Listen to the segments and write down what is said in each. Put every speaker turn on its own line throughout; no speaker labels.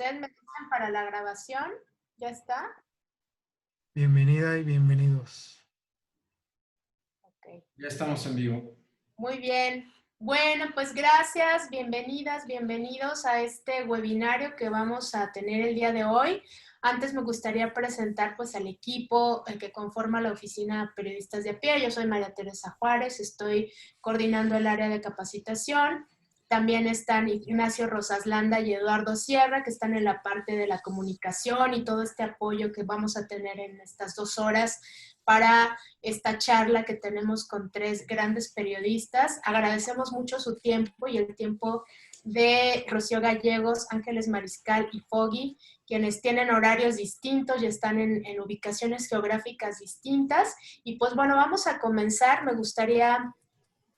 ¿Ustedes me dicen para la grabación? ¿Ya está?
Bienvenida y bienvenidos.
Ok.
Ya estamos en vivo.
Muy bien. Bueno, pues gracias, bienvenidas, bienvenidos a este webinario que vamos a tener el día de hoy. Antes me gustaría presentar pues al equipo que conforma la Oficina Periodistas de a Pie. Yo soy María Teresa Juárez, estoy coordinando el área de capacitación. También están Ignacio Rosaslanda y Eduardo Sierra, que están en la parte de la comunicación y todo este apoyo que vamos a tener en estas 2 horas para esta charla que tenemos con 3 grandes periodistas. Agradecemos mucho su tiempo y el tiempo de Rocío Gallegos, Ángeles Mariscal y Foggy, quienes tienen horarios distintos y están en ubicaciones geográficas distintas. Y pues bueno, vamos a comenzar. Me gustaría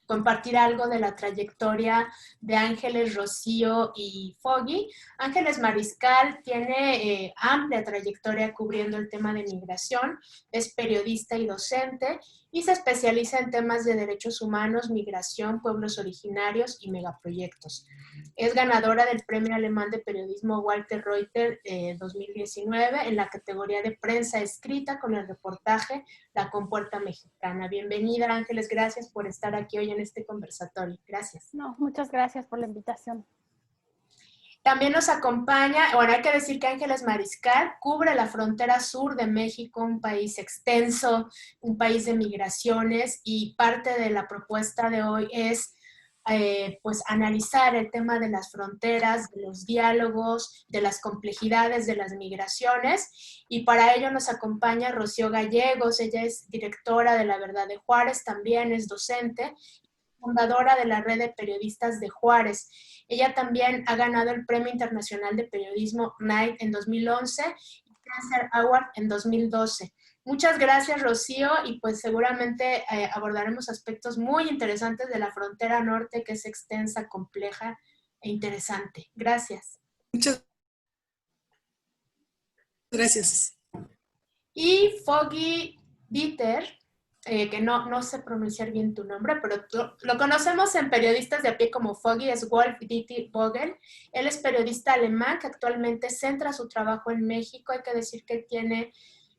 compartir algo de la trayectoria de Ángeles, Rocío y Foggy. Ángeles Mariscal tiene amplia trayectoria cubriendo el tema de migración, es periodista y docente y se especializa en temas de derechos humanos, migración, pueblos originarios y megaproyectos. Es ganadora del Premio Alemán de Periodismo Walter Reuter 2019 en la categoría de prensa escrita con el reportaje La Compuerta Mexicana. Bienvenida, Ángeles, gracias por estar aquí hoy en este conversatorio. Gracias.
No, muchas gracias por la invitación.
También nos acompaña, bueno, hay que decir que Ángeles Mariscal cubre la frontera sur de México, un país extenso, un país de migraciones, y parte de la propuesta de hoy es pues analizar el tema de las fronteras, de los diálogos, de las complejidades de las migraciones, y para ello nos acompaña Rocío Gallegos. Ella es directora de La Verdad de Juárez, también es docente, fundadora de la Red de Periodistas de Juárez. Ella también ha ganado el Premio Internacional de Periodismo Knight en 2011 y Cancer Award en 2012. Muchas gracias, Rocío, y pues seguramente abordaremos aspectos muy interesantes de la frontera norte, que es extensa, compleja e interesante. Gracias.
Muchas gracias.
Y Foggy Dieter, que no sé pronunciar bien tu nombre, pero lo conocemos en periodistas de a pie como Foggy, es Wolf Dieter Vogel. Él es periodista alemán que actualmente centra su trabajo en México. Hay que decir que tiene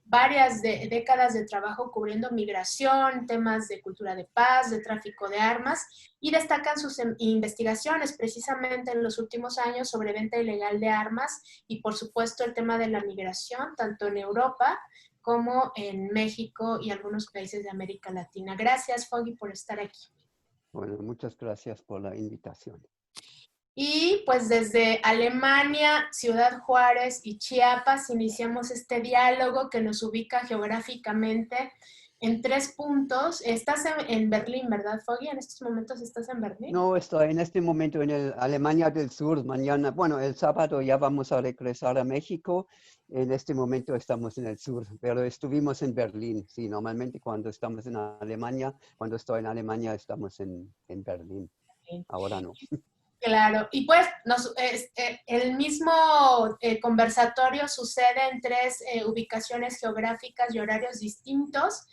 varias décadas de trabajo cubriendo migración, temas de cultura de paz, de tráfico de armas, y destacan sus investigaciones precisamente en los últimos años sobre venta ilegal de armas y por supuesto el tema de la migración, tanto en Europa como en México y algunos países de América Latina. Gracias, Foggy, por estar aquí.
Bueno, muchas gracias por la invitación.
Y pues desde Alemania, Ciudad Juárez y Chiapas iniciamos este diálogo que nos ubica geográficamente en 3 puntos. Estás en Berlín, ¿verdad, Foggy? ¿En estos momentos estás en Berlín?
No, estoy en este momento en Alemania del Sur. Mañana, bueno, el sábado ya vamos a regresar a México. En este momento estamos en el sur, pero estuvimos en Berlín. Sí, normalmente cuando estamos en Alemania, cuando estoy en Alemania estamos en Berlín. Ahora no.
Claro, y pues el mismo conversatorio sucede en 3 ubicaciones geográficas y horarios distintos,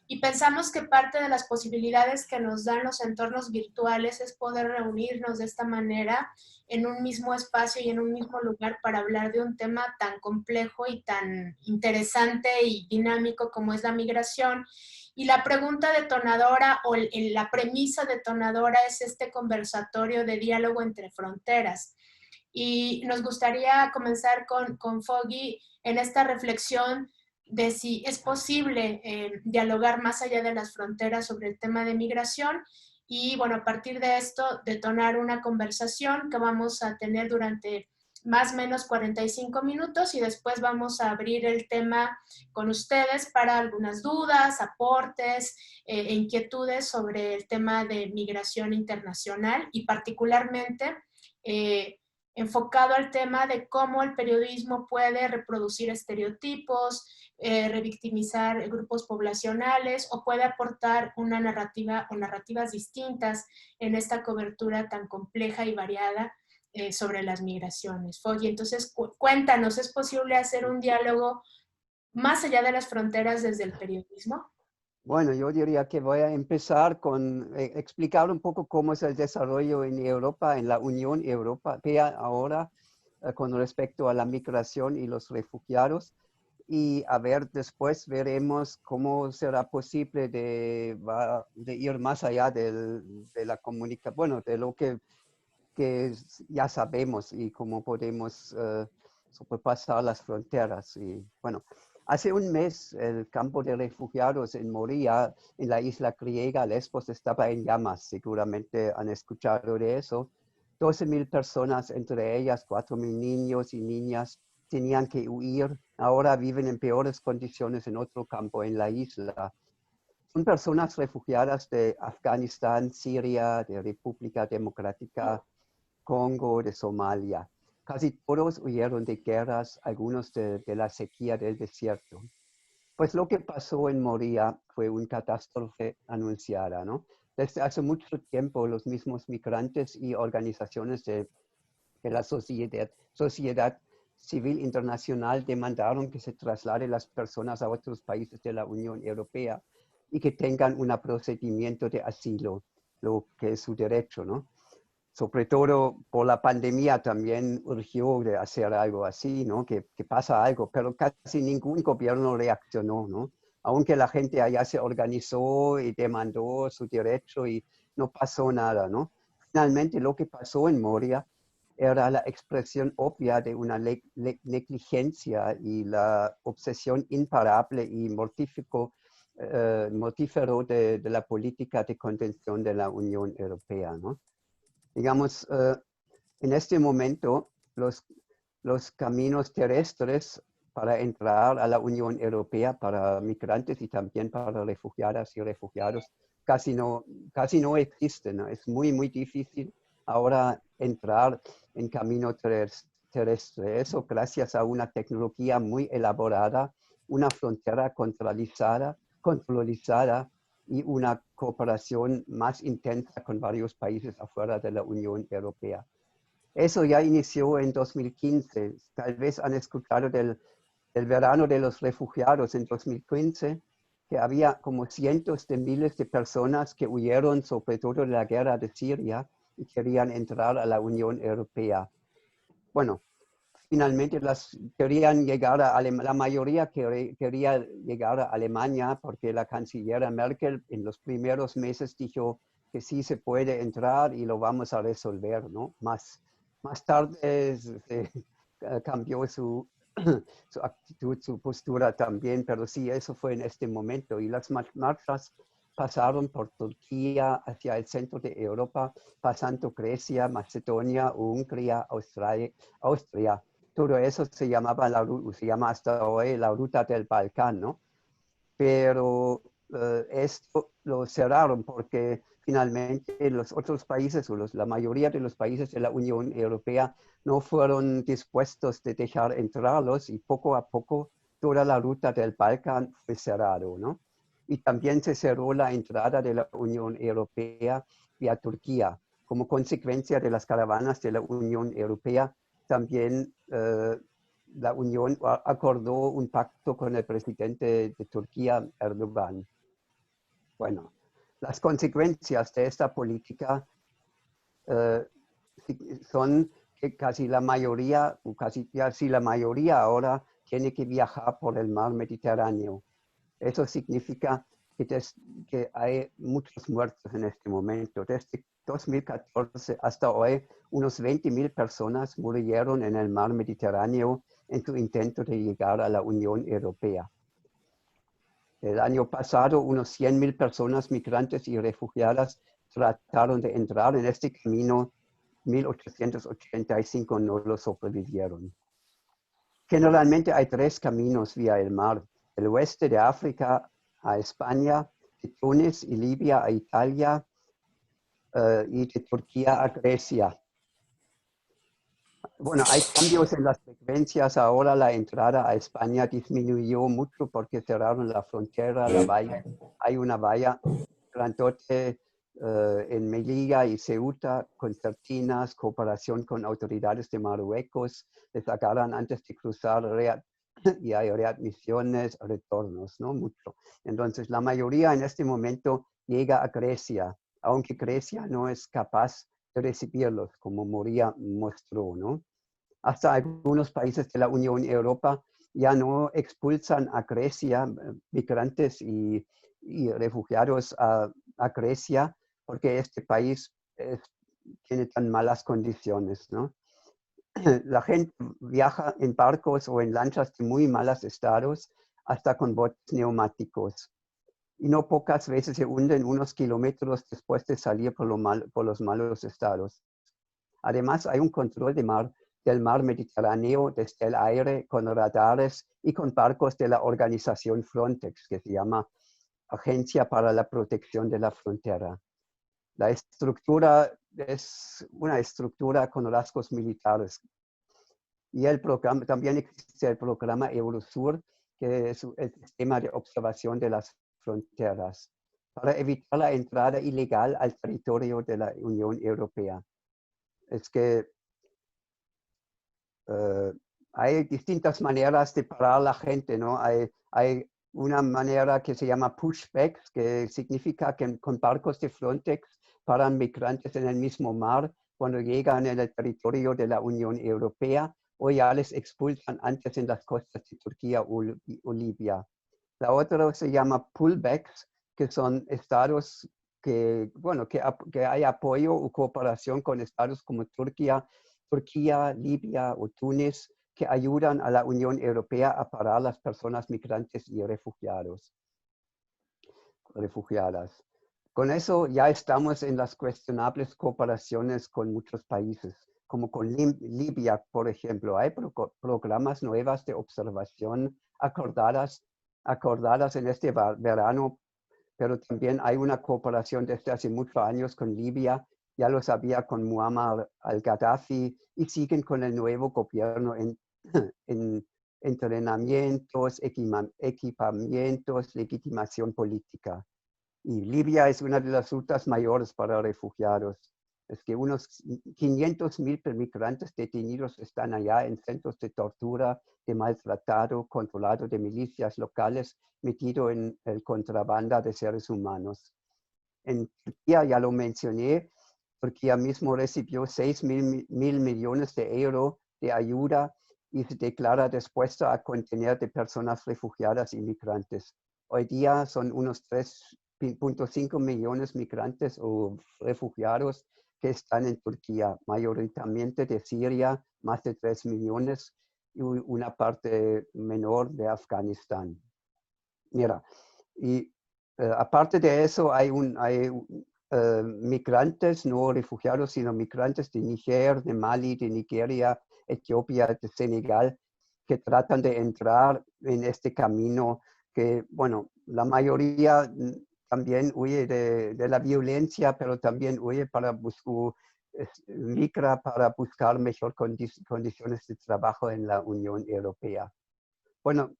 y pensamos que parte de las posibilidades que nos dan los entornos virtuales es poder reunirnos de esta manera en un mismo espacio y en un mismo lugar para hablar de un tema tan complejo y tan interesante y dinámico como es la migración. Y la pregunta detonadora o la premisa detonadora es este conversatorio de diálogo entre fronteras. Y nos gustaría comenzar con Foggy en esta reflexión de si es posible dialogar más allá de las fronteras sobre el tema de migración, y bueno, a partir de esto detonar una conversación que vamos a tener durante más o menos 45 minutos, y después vamos a abrir el tema con ustedes para algunas dudas, aportes e inquietudes sobre el tema de migración internacional, y particularmente enfocado al tema de cómo el periodismo puede reproducir estereotipos, revictimizar grupos poblacionales, o puede aportar una narrativa o narrativas distintas en esta cobertura tan compleja y variada sobre las migraciones. Foggy, entonces cuéntanos, ¿es posible hacer un diálogo más allá de las fronteras desde el periodismo?
Bueno, yo diría que voy a empezar con explicar un poco cómo es el desarrollo en Europa, en la Unión Europea ahora. con respecto a la migración y los refugiados. Y a ver, después veremos cómo será posible de ir más allá de la comunicación, bueno, de lo que ya sabemos y cómo podemos sobrepasar las fronteras. Y bueno, hace un mes el campo de refugiados en Moria, en la isla griega Lesbos, estaba en llamas. Seguramente han escuchado de eso. 12.000 personas, entre ellas 4.000 niños y niñas, tenían que huir. Ahora viven en peores condiciones en otro campo en la isla. Son personas refugiadas de Afganistán, Siria, de República Democrática Congo, de Somalia. Casi todos huyeron de guerras, algunos de la sequía del desierto. Pues lo que pasó en Moria fue una catástrofe anunciada, ¿no? Desde hace mucho tiempo los mismos migrantes y organizaciones de la sociedad civil internacional demandaron que se trasladen las personas a otros países de la Unión Europea y que tengan un procedimiento de asilo, lo que es su derecho, ¿no? Sobre todo por la pandemia también urgió de hacer algo así, ¿no? Que pasa algo, pero casi ningún gobierno reaccionó, ¿no? Aunque la gente allá se organizó y demandó su derecho y no pasó nada, ¿no? Finalmente lo que pasó en Moria era la expresión obvia de una negligencia y la obsesión imparable y mortífero de la política de contención de la Unión Europea, ¿no? Digamos, en este momento los caminos terrestres para entrar a la Unión Europea para migrantes y también para refugiadas y refugiados casi no existen, ¿no? Es muy, muy difícil ahora entrar en camino terrestre. Eso gracias a una tecnología muy elaborada, una frontera controlizada y una cooperación más intensa con varios países afuera de la Unión Europea. Eso ya inició en 2015. Tal vez han escuchado del verano de los refugiados en 2015, que había como cientos de miles de personas que huyeron sobre todo de la guerra de Siria y querían entrar a la Unión Europea. Bueno, finalmente querían llegar la mayoría quería llegar a Alemania porque la canciller Merkel en los primeros meses dijo que sí se puede entrar y lo vamos a resolver, ¿no? Más tarde cambió su actitud, su postura también, pero sí, eso fue en este momento. Y las marchas pasaron por Turquía hacia el centro de Europa, pasando Grecia, Macedonia, Hungría, Austria. Todo eso se llama hasta hoy la ruta del Balcán, ¿no? Pero esto lo cerraron porque finalmente los otros países o la mayoría de los países de la Unión Europea no fueron dispuestos de dejar entrarlos y poco a poco toda la ruta del Balcán fue cerrado, ¿no? Y también se cerró la entrada de la Unión Europea vía Turquía. Como consecuencia de las caravanas de la Unión Europea, también la Unión acordó un pacto con el presidente de Turquía, Erdogan. Bueno, las consecuencias de esta política son que casi la mayoría ahora tiene que viajar por el mar Mediterráneo. Eso significa que hay muchos muertos en este momento. Desde 2014 hasta hoy, unos 20.000 personas murieron en el mar Mediterráneo en su intento de llegar a la Unión Europea. El año pasado, unos 100.000 personas migrantes y refugiadas trataron de entrar en este camino. 1.885 no lo sobrevivieron. Generalmente hay 3 caminos vía el mar. El oeste de África a España, de Túnez y Libia a Italia y de Turquía a Grecia. Bueno, hay cambios en las frecuencias. Ahora la entrada a España disminuyó mucho porque cerraron la frontera, la valla. Hay una valla grandote en Melilla y Ceuta, concertinas, cooperación con autoridades de Marruecos. Les agarran antes de cruzar y hay readmisiones, retornos, ¿no? Mucho. Entonces, la mayoría en este momento llega a Grecia, aunque Grecia no es capaz de recibirlos, como Moria mostró, ¿no? hasta algunos países de la Unión Europea ya no expulsan a Grecia migrantes y refugiados a Grecia porque este país tiene tan malas condiciones, ¿no? La gente viaja en barcos o en lanchas de muy malos estados, hasta con botes neumáticos. Y no pocas veces se hunden unos kilómetros después de salir por los malos estados. Además, hay un control del mar Mediterráneo desde el aire con radares y con barcos de la organización Frontex, que se llama Agencia para la Protección de la Frontera. La estructura es una estructura con rasgos militares. Y el programa, también existe el programa Eurosur, que es el sistema de observación de las fronteras, para evitar la entrada ilegal al territorio de la Unión Europea. Es que hay distintas maneras de parar a la gente, ¿no? Hay una manera que se llama pushbacks, que significa que con barcos de Frontex paran migrantes en el mismo mar cuando llegan en el territorio de la Unión Europea o ya les expulsan antes en las costas de Turquía o Libia. La otra se llama pullbacks, que son estados que hay apoyo o cooperación con estados como Turquía, Libia o Túnez, que ayudan a la Unión Europea a parar a las personas migrantes y refugiadas. Con eso ya estamos en las cuestionables cooperaciones con muchos países, como con Libia, por ejemplo. Hay programas nuevas de observación acordadas en este verano, pero también hay una cooperación desde hace muchos años con Libia. Ya lo sabía con Muammar al-Gaddafi y siguen con el nuevo gobierno en entrenamientos, equipamientos, legitimación política. Y Libia es una de las rutas mayores para refugiados. Es que unos 500,000 migrantes detenidos están allá en centros de tortura, de maltratado, controlado de milicias locales, metido en el contrabanda de seres humanos. En Turquía, ya lo mencioné, Turquía mismo recibió 6.000 millones de euros de ayuda y se declara dispuesta a contener de personas refugiadas y migrantes. Hoy día son unos 3,5 millones migrantes o refugiados que están en Turquía, mayoritariamente de Siria, más de 3 millones, y una parte menor de Afganistán. Mira, y aparte de eso hay migrantes, no refugiados, sino migrantes de Níger, de Mali, de Nigeria, Etiopía, de Senegal, que tratan de entrar en este camino que, bueno, la mayoría también huye de la violencia, pero también huye migra para buscar mejor condiciones de trabajo en la Unión Europea. Bueno,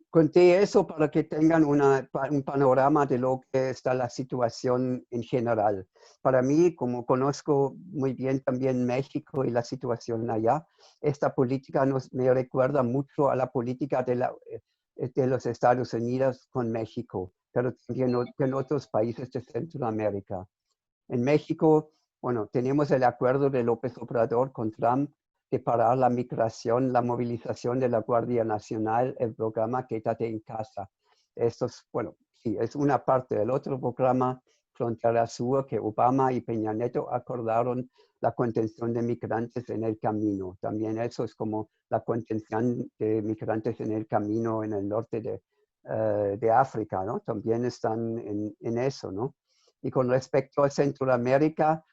conté eso para que tengan un panorama de lo que está la situación en general. Para mí, como conozco muy bien también México y la situación allá, esta política me recuerda mucho a la política de los Estados Unidos con México, pero también en otros países de Centroamérica. En México, bueno, tenemos el acuerdo de López Obrador con Trump de parar la migración, la movilización de la Guardia Nacional, el programa Quédate en Casa. Esto es, bueno, sí, es una parte del otro programa, Frontera Sur, que Obama y Peña Nieto acordaron la contención de migrantes en el camino. También eso es como la contención de migrantes en el camino en el norte de África, ¿no? También están en eso, ¿no? Y con respecto a Centroamérica,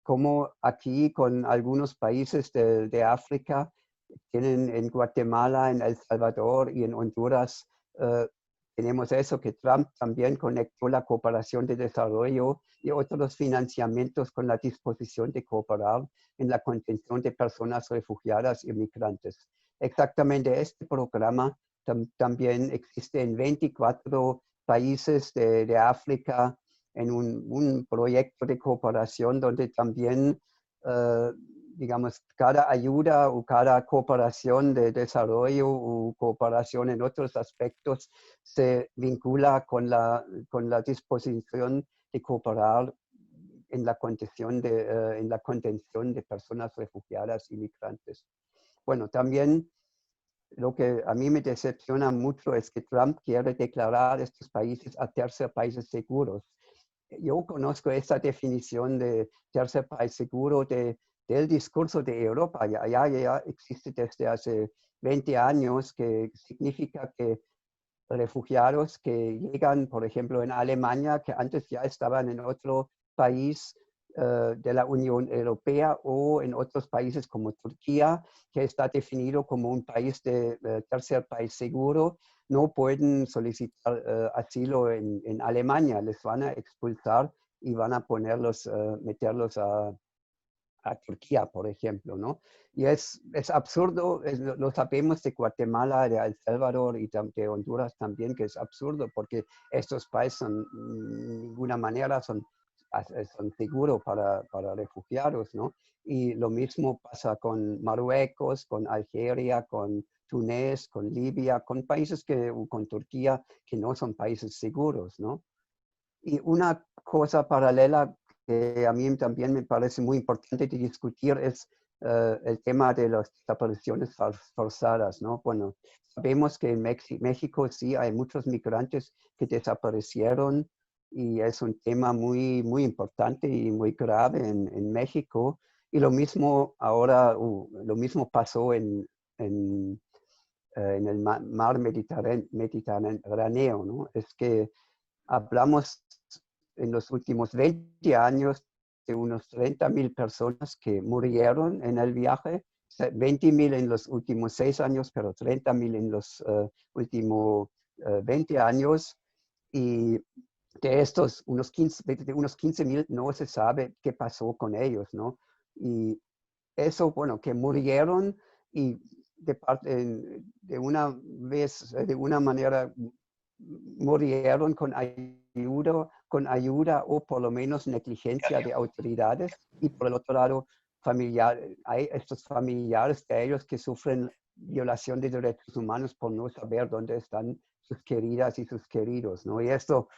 como aquí con algunos países de África, tienen en Guatemala, en El Salvador y en Honduras, tenemos eso que Trump también conectó la cooperación de desarrollo y otros financiamientos con la disposición de cooperar en la contención de personas refugiadas y migrantes. Exactamente este programa también existe en 24 países de África, en un proyecto de cooperación donde también, digamos, cada ayuda o cada cooperación de desarrollo o cooperación en otros aspectos se vincula con la disposición de cooperar en la contención de personas refugiadas y migrantes. Bueno, también lo que a mí me decepciona mucho es que Trump quiere declarar estos países a tercer países seguros. Yo conozco esta definición de tercer país seguro del discurso de Europa. Ya existe desde hace 20 años, que significa que refugiados que llegan, por ejemplo, en Alemania, que antes ya estaban en otro país de la Unión Europea, o en otros países como Turquía, que está definido como un país de tercer país seguro, no pueden solicitar asilo en Alemania. Les van a expulsar y van a meterlos a Turquía, por ejemplo, ¿no? Y es absurdo, lo sabemos de Guatemala, de El Salvador y de Honduras también, que es absurdo, porque estos países de ninguna manera son seguros para refugiados, ¿no? Y lo mismo pasa con Marruecos, con Algeria, con Túnez, con Libia, con países con Turquía, que no son países seguros, ¿no? Y una cosa paralela que a mí también me parece muy importante de discutir es el tema de las desapariciones forzadas, ¿no? Bueno, sabemos que en México sí hay muchos migrantes que desaparecieron, y es un tema muy, muy importante y muy grave en México. Y lo mismo ahora, lo mismo pasó en el mar Mediterráneo, ¿no? Es que hablamos en los últimos 20 años de unos 30,000 personas que murieron en el viaje, 20,000 en los últimos 6 años, pero 30,000 en los últimos 20 años. Y de estos, unos 15,000 no se sabe qué pasó con ellos, ¿no? Y eso, bueno, que murieron, y de una manera murieron con ayuda o por lo menos negligencia de autoridades. Y por el otro lado, hay estos familiares de ellos que sufren violación de derechos humanos por no saber dónde están sus queridas y sus queridos, ¿no? Y eso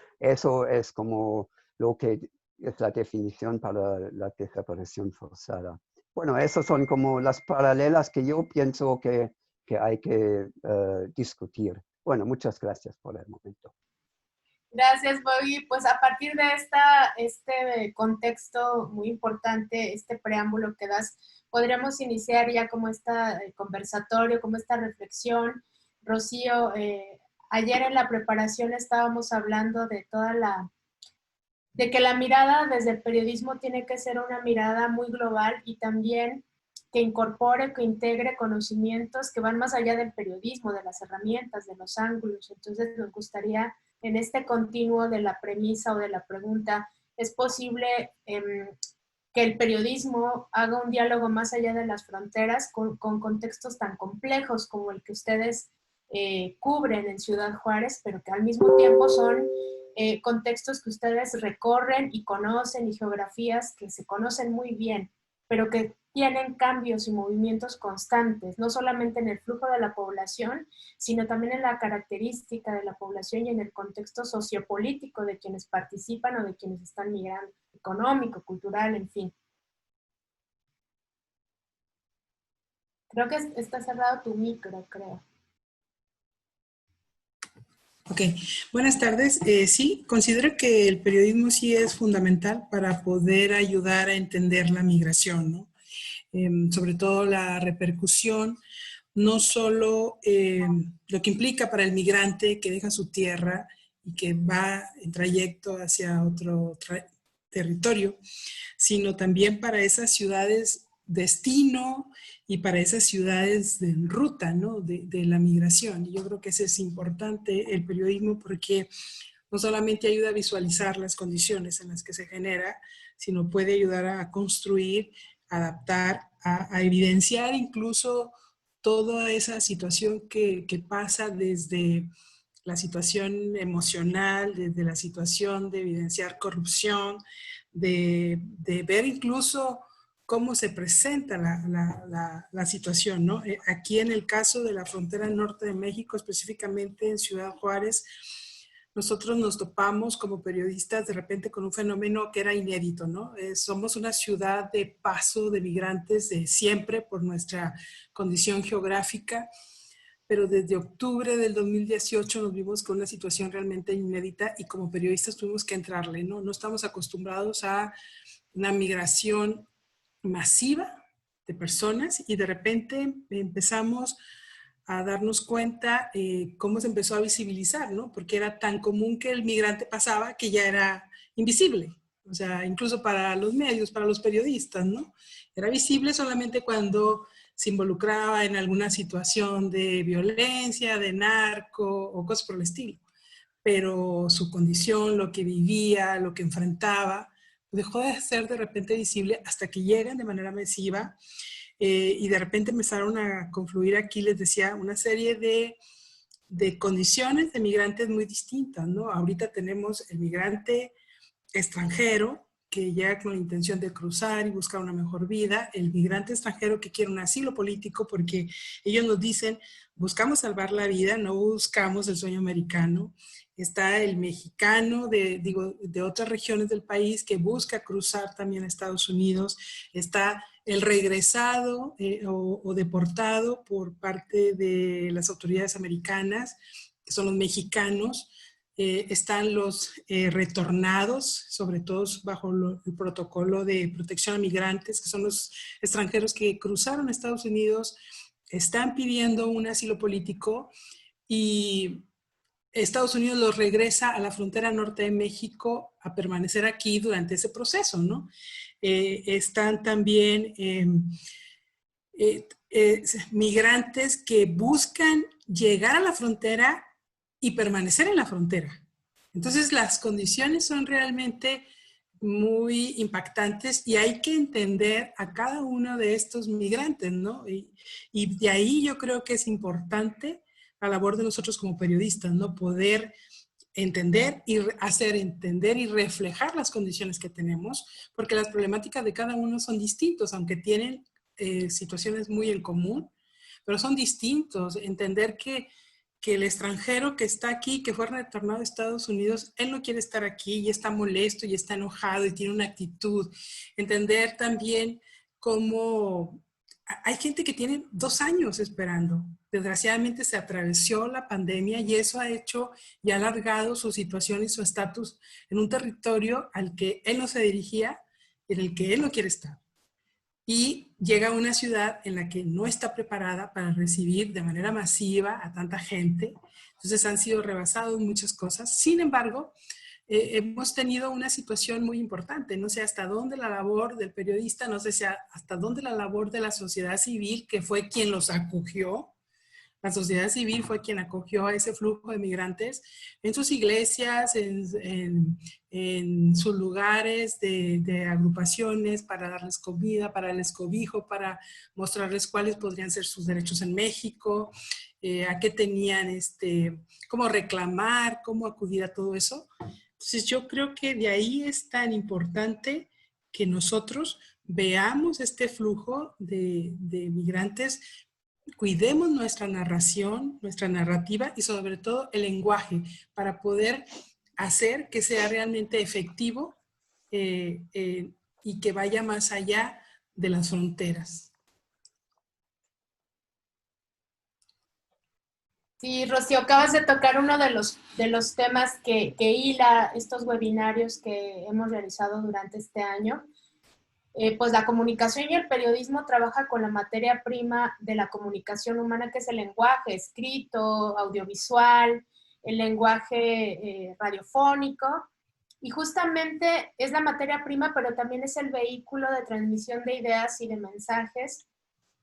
es como lo que es la definición para la desaparición forzada. Bueno, esas son como las paralelas que yo pienso que hay que discutir. Bueno, muchas gracias por el momento.
Gracias, Bobby. Pues a partir de este contexto muy importante, este preámbulo que das, podríamos iniciar ya como este conversatorio, como esta reflexión. Rocío, ayer en la preparación estábamos hablando de que la mirada desde el periodismo tiene que ser una mirada muy global y también que incorpore, que integre conocimientos que van más allá del periodismo, de las herramientas, de los ángulos. Entonces nos gustaría, en este continuo de la premisa o de la pregunta, ¿es posible que el periodismo haga un diálogo más allá de las fronteras con contextos tan complejos como el que ustedes cubren en Ciudad Juárez, pero que al mismo tiempo son contextos que ustedes recorren y conocen, y geografías que se conocen muy bien, pero que tienen cambios y movimientos constantes, no solamente en el flujo de la población, sino también en la característica de la población y en el contexto sociopolítico de quienes participan o de quienes están migrando, económico, cultural, en fin. Creo que está cerrado tu micro, creo.
Ok, buenas tardes. Sí, considero que el periodismo sí es fundamental para poder ayudar a entender la migración, ¿no? Sobre todo la repercusión, no solo lo que implica para el migrante que deja su tierra y que va en trayecto hacia otro territorio, sino también para esas ciudades destino y para esas ciudades de ruta, ¿no? de la migración. Y yo creo que ese es importante, el periodismo, porque no solamente ayuda a visualizar las condiciones en las que se genera, sino puede ayudar a construir, adaptar, a evidenciar incluso toda esa situación que pasa desde la situación emocional, desde la situación de evidenciar corrupción, de ver incluso cómo se presenta la situación, ¿no? Aquí en el caso de la frontera norte de México, específicamente en Ciudad Juárez, nosotros nos topamos como periodistas de repente con un fenómeno que era inédito, ¿no? Somos una ciudad de paso de migrantes de siempre por nuestra condición geográfica, pero desde octubre del 2018 nos vimos con una situación realmente inédita y como periodistas tuvimos que entrarle, ¿no? No estamos acostumbrados a una migración masiva de personas y de repente empezamos a darnos cuenta cómo se empezó a visibilizar, ¿no? Porque era tan común que el migrante pasaba que ya era invisible. O sea, incluso para los medios, para los periodistas, ¿no? Era visible solamente cuando se involucraba en alguna situación de violencia, de narco o cosas por el estilo. Pero su condición, lo que vivía, lo que enfrentaba, dejó de ser de repente visible hasta que llegan de manera masiva y de repente empezaron a confluir aquí, les decía, una serie de condiciones de migrantes muy distintas, ¿no? Ahorita tenemos el migrante extranjero que llega con la intención de cruzar y buscar una mejor vida, el migrante extranjero que quiere un asilo político porque ellos nos dicen, buscamos salvar la vida, no buscamos el sueño americano. Está el mexicano de otras regiones del país que busca cruzar también a Estados Unidos. Está el regresado o deportado por parte de las autoridades americanas, que son los mexicanos. Están los retornados, sobre todo bajo el protocolo de protección a migrantes, que son los extranjeros que cruzaron a Estados Unidos, están pidiendo un asilo político y Estados Unidos los regresa a la frontera norte de México a permanecer aquí durante ese proceso, ¿no? Están también migrantes que buscan llegar a la frontera y permanecer en la frontera. Entonces las condiciones son realmente muy impactantes y hay que entender a cada uno de estos migrantes, ¿no? Y de ahí yo creo que es importante la labor de nosotros como periodistas, ¿no? Poder entender y hacer entender y reflejar las condiciones que tenemos, porque las problemáticas de cada uno son distintos, aunque tienen situaciones muy en común, pero son distintos. Entender que el extranjero que está aquí, que fue retornado a Estados Unidos, él no quiere estar aquí y está molesto y está enojado y tiene una actitud. Entender también cómo hay gente que tiene 2 años esperando. Desgraciadamente se atravesó la pandemia y eso ha hecho y ha alargado su situación y su estatus en un territorio al que él no se dirigía y en el que él no quiere estar. Y llega a una ciudad en la que no está preparada para recibir de manera masiva a tanta gente. Entonces han sido rebasados muchas cosas. Sin embargo, hemos tenido una situación muy importante. No sé hasta dónde la labor del periodista, no sé si hasta dónde la labor de la sociedad civil, que fue quien los acogió. La sociedad civil fue quien acogió a ese flujo de migrantes en sus iglesias, en sus lugares de agrupaciones para darles comida, para darles cobijo, para mostrarles cuáles podrían ser sus derechos en México, a qué tenían, cómo reclamar, cómo acudir a todo eso. Entonces yo creo que de ahí es tan importante que nosotros veamos este flujo de migrantes, cuidemos nuestra narración, nuestra narrativa y sobre todo el lenguaje para poder hacer que sea realmente efectivo y que vaya más allá de las fronteras.
Sí, Rocío, acabas de tocar uno de los temas que hila estos webinarios que hemos realizado durante este año. Pues la comunicación y el periodismo trabaja con la materia prima de la comunicación humana, que es el lenguaje escrito, audiovisual, el lenguaje radiofónico, y justamente es la materia prima, pero también es el vehículo de transmisión de ideas y de mensajes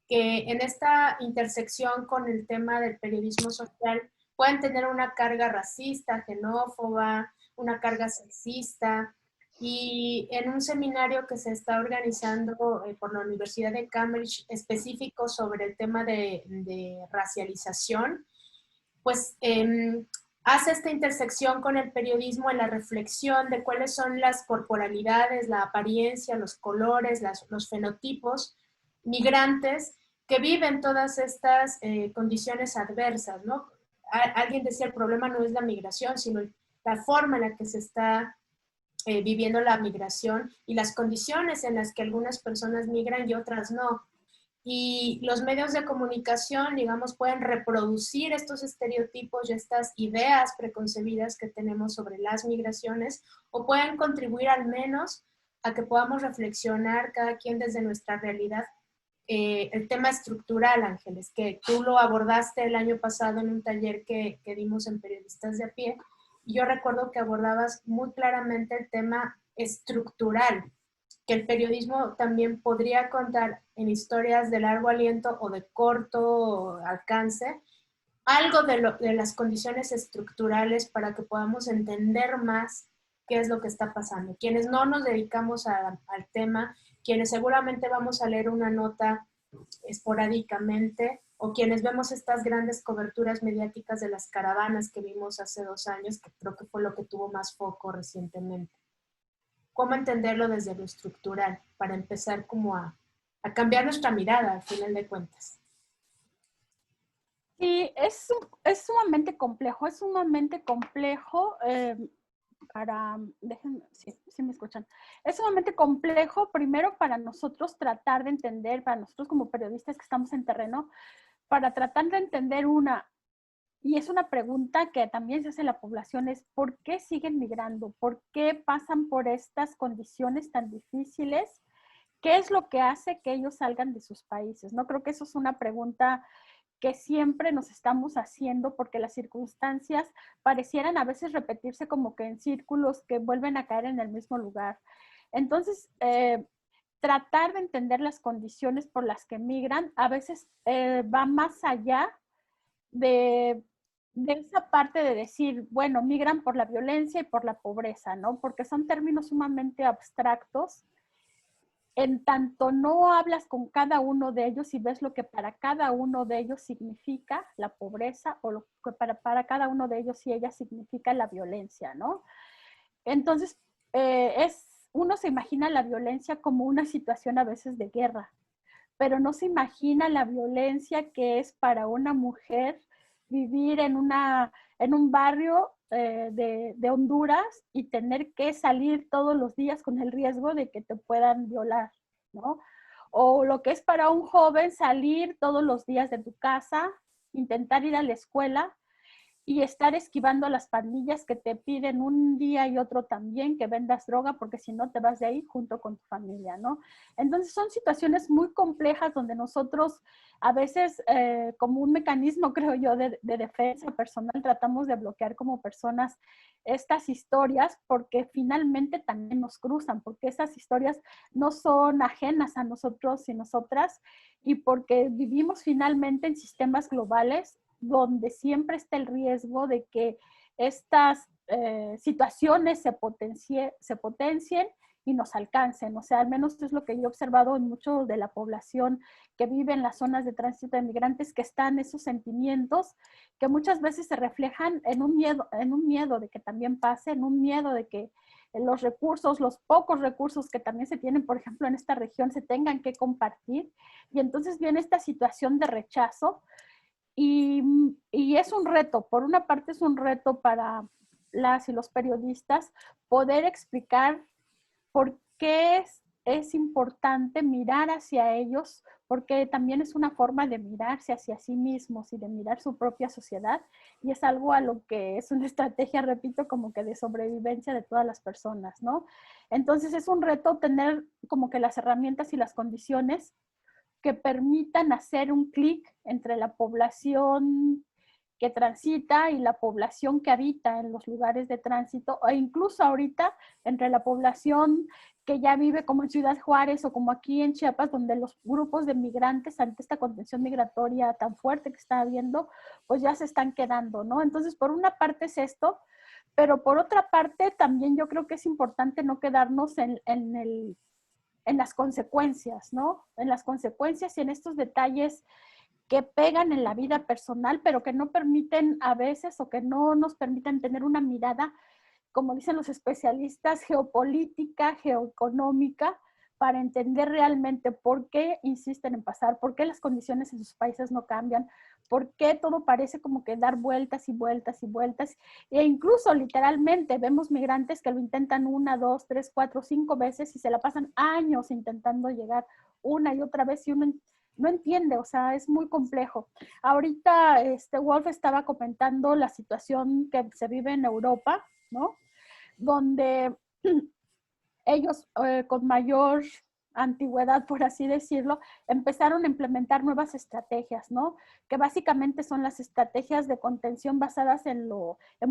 que en esta intersección con el tema del periodismo social pueden tener una carga racista, xenófoba, una carga sexista. Y en un seminario que se está organizando por la Universidad de Cambridge específico sobre el tema de racialización, pues hace esta intersección con el periodismo en la reflexión de cuáles son las corporalidades, la apariencia, los colores, los fenotipos migrantes que viven todas estas condiciones adversas, ¿no? Alguien decía, el problema no es la migración, sino la forma en la que se está viviendo la migración y las condiciones en las que algunas personas migran y otras no. Y los medios de comunicación, digamos, pueden reproducir estos estereotipos y estas ideas preconcebidas que tenemos sobre las migraciones, o pueden contribuir al menos a que podamos reflexionar cada quien desde nuestra realidad. El tema estructural, Ángeles, que tú lo abordaste el año pasado en un taller que dimos en Periodistas de a Pie, y yo recuerdo que abordabas muy claramente el tema estructural, que el periodismo también podría contar en historias de largo aliento o de corto alcance, algo de las condiciones estructurales para que podamos entender más qué es lo que está pasando. Quienes no nos dedicamos al tema, quienes seguramente vamos a leer una nota esporádicamente, o quienes vemos estas grandes coberturas mediáticas de las caravanas que vimos hace 2 años, que creo que fue lo que tuvo más foco recientemente. ¿Cómo entenderlo desde lo estructural para empezar como a cambiar nuestra mirada al final de cuentas?
Sí, es sumamente complejo déjenme, sí me escuchan. Es sumamente complejo, primero para nosotros tratar de entender, para nosotros como periodistas que estamos en terreno, para tratar de entender y es una pregunta que también se hace la población, es ¿por qué siguen migrando? ¿Por qué pasan por estas condiciones tan difíciles? ¿Qué es lo que hace que ellos salgan de sus países? No creo que eso es una pregunta que siempre nos estamos haciendo porque las circunstancias parecieran a veces repetirse como que en círculos que vuelven a caer en el mismo lugar. Entonces, tratar de entender las condiciones por las que migran a veces va más allá de esa parte de decir, bueno, migran por la violencia y por la pobreza, ¿no? Porque son términos sumamente abstractos. En tanto no hablas con cada uno de ellos y ves lo que para cada uno de ellos significa la pobreza o lo que para cada uno de ellos y ellas significa la violencia, ¿no? Entonces, uno se imagina la violencia como una situación a veces de guerra, pero no se imagina la violencia que es para una mujer vivir en un barrio de Honduras y tener que salir todos los días con el riesgo de que te puedan violar, ¿no? O lo que es para un joven salir todos los días de tu casa, intentar ir a la escuela y estar esquivando a las pandillas que te piden un día y otro también que vendas droga porque si no te vas de ahí junto con tu familia, ¿no? Entonces son situaciones muy complejas donde nosotros a veces como un mecanismo, creo yo, de defensa personal tratamos de bloquear como personas estas historias porque finalmente también nos cruzan, porque esas historias no son ajenas a nosotros y nosotras y porque vivimos finalmente en sistemas globales donde siempre está el riesgo de que estas situaciones se potencien y nos alcancen. O sea, al menos es lo que yo he observado en mucho de la población que vive en las zonas de tránsito de migrantes, que están esos sentimientos que muchas veces se reflejan en un miedo de que también pase, en un miedo de que los recursos, los pocos recursos que también se tienen, por ejemplo, en esta región, se tengan que compartir. Y entonces viene esta situación de rechazo. Y es un reto, por una parte es un reto para las y los periodistas poder explicar por qué es importante mirar hacia ellos, porque también es una forma de mirarse hacia sí mismos y de mirar su propia sociedad, y es algo a lo que es una estrategia, repito, como que de sobrevivencia de todas las personas, ¿no? Entonces es un reto tener como que las herramientas y las condiciones que permitan hacer un clic entre la población que transita y la población que habita en los lugares de tránsito, o incluso ahorita entre la población que ya vive como en Ciudad Juárez o como aquí en Chiapas, donde los grupos de migrantes ante esta contención migratoria tan fuerte que está habiendo, pues ya se están quedando, ¿no? Entonces, por una parte es esto, pero por otra parte también yo creo que es importante no quedarnos en las consecuencias, ¿no? En las consecuencias y en estos detalles que pegan en la vida personal, pero que no permiten a veces o que no nos permiten tener una mirada, como dicen los especialistas, geopolítica, geoeconómica, para entender realmente por qué insisten en pasar, por qué las condiciones en sus países no cambian, por qué todo parece como que dar vueltas y vueltas y vueltas. E incluso literalmente vemos migrantes que lo intentan 1, 2, 3, 4, 5 veces y se la pasan años intentando llegar una y otra vez y uno no entiende, o sea, es muy complejo. Ahorita Wolf estaba comentando la situación que se vive en Europa, ¿no? Donde ellos con mayor antigüedad, por así decirlo, empezaron a implementar nuevas estrategias, ¿no? Que básicamente son las estrategias de contención basadas en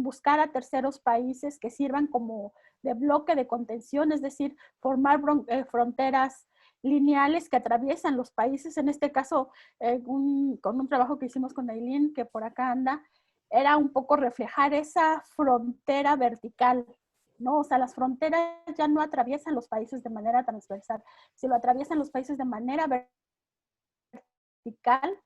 buscar a terceros países que sirvan como de bloque de contención, es decir, formar fronteras lineales que atraviesan los países. En este caso, con un trabajo que hicimos con Aileen, que por acá anda, era un poco reflejar esa frontera vertical, ¿no? O sea, las fronteras ya no atraviesan los países de manera transversal, si lo atraviesan los países de manera vertical,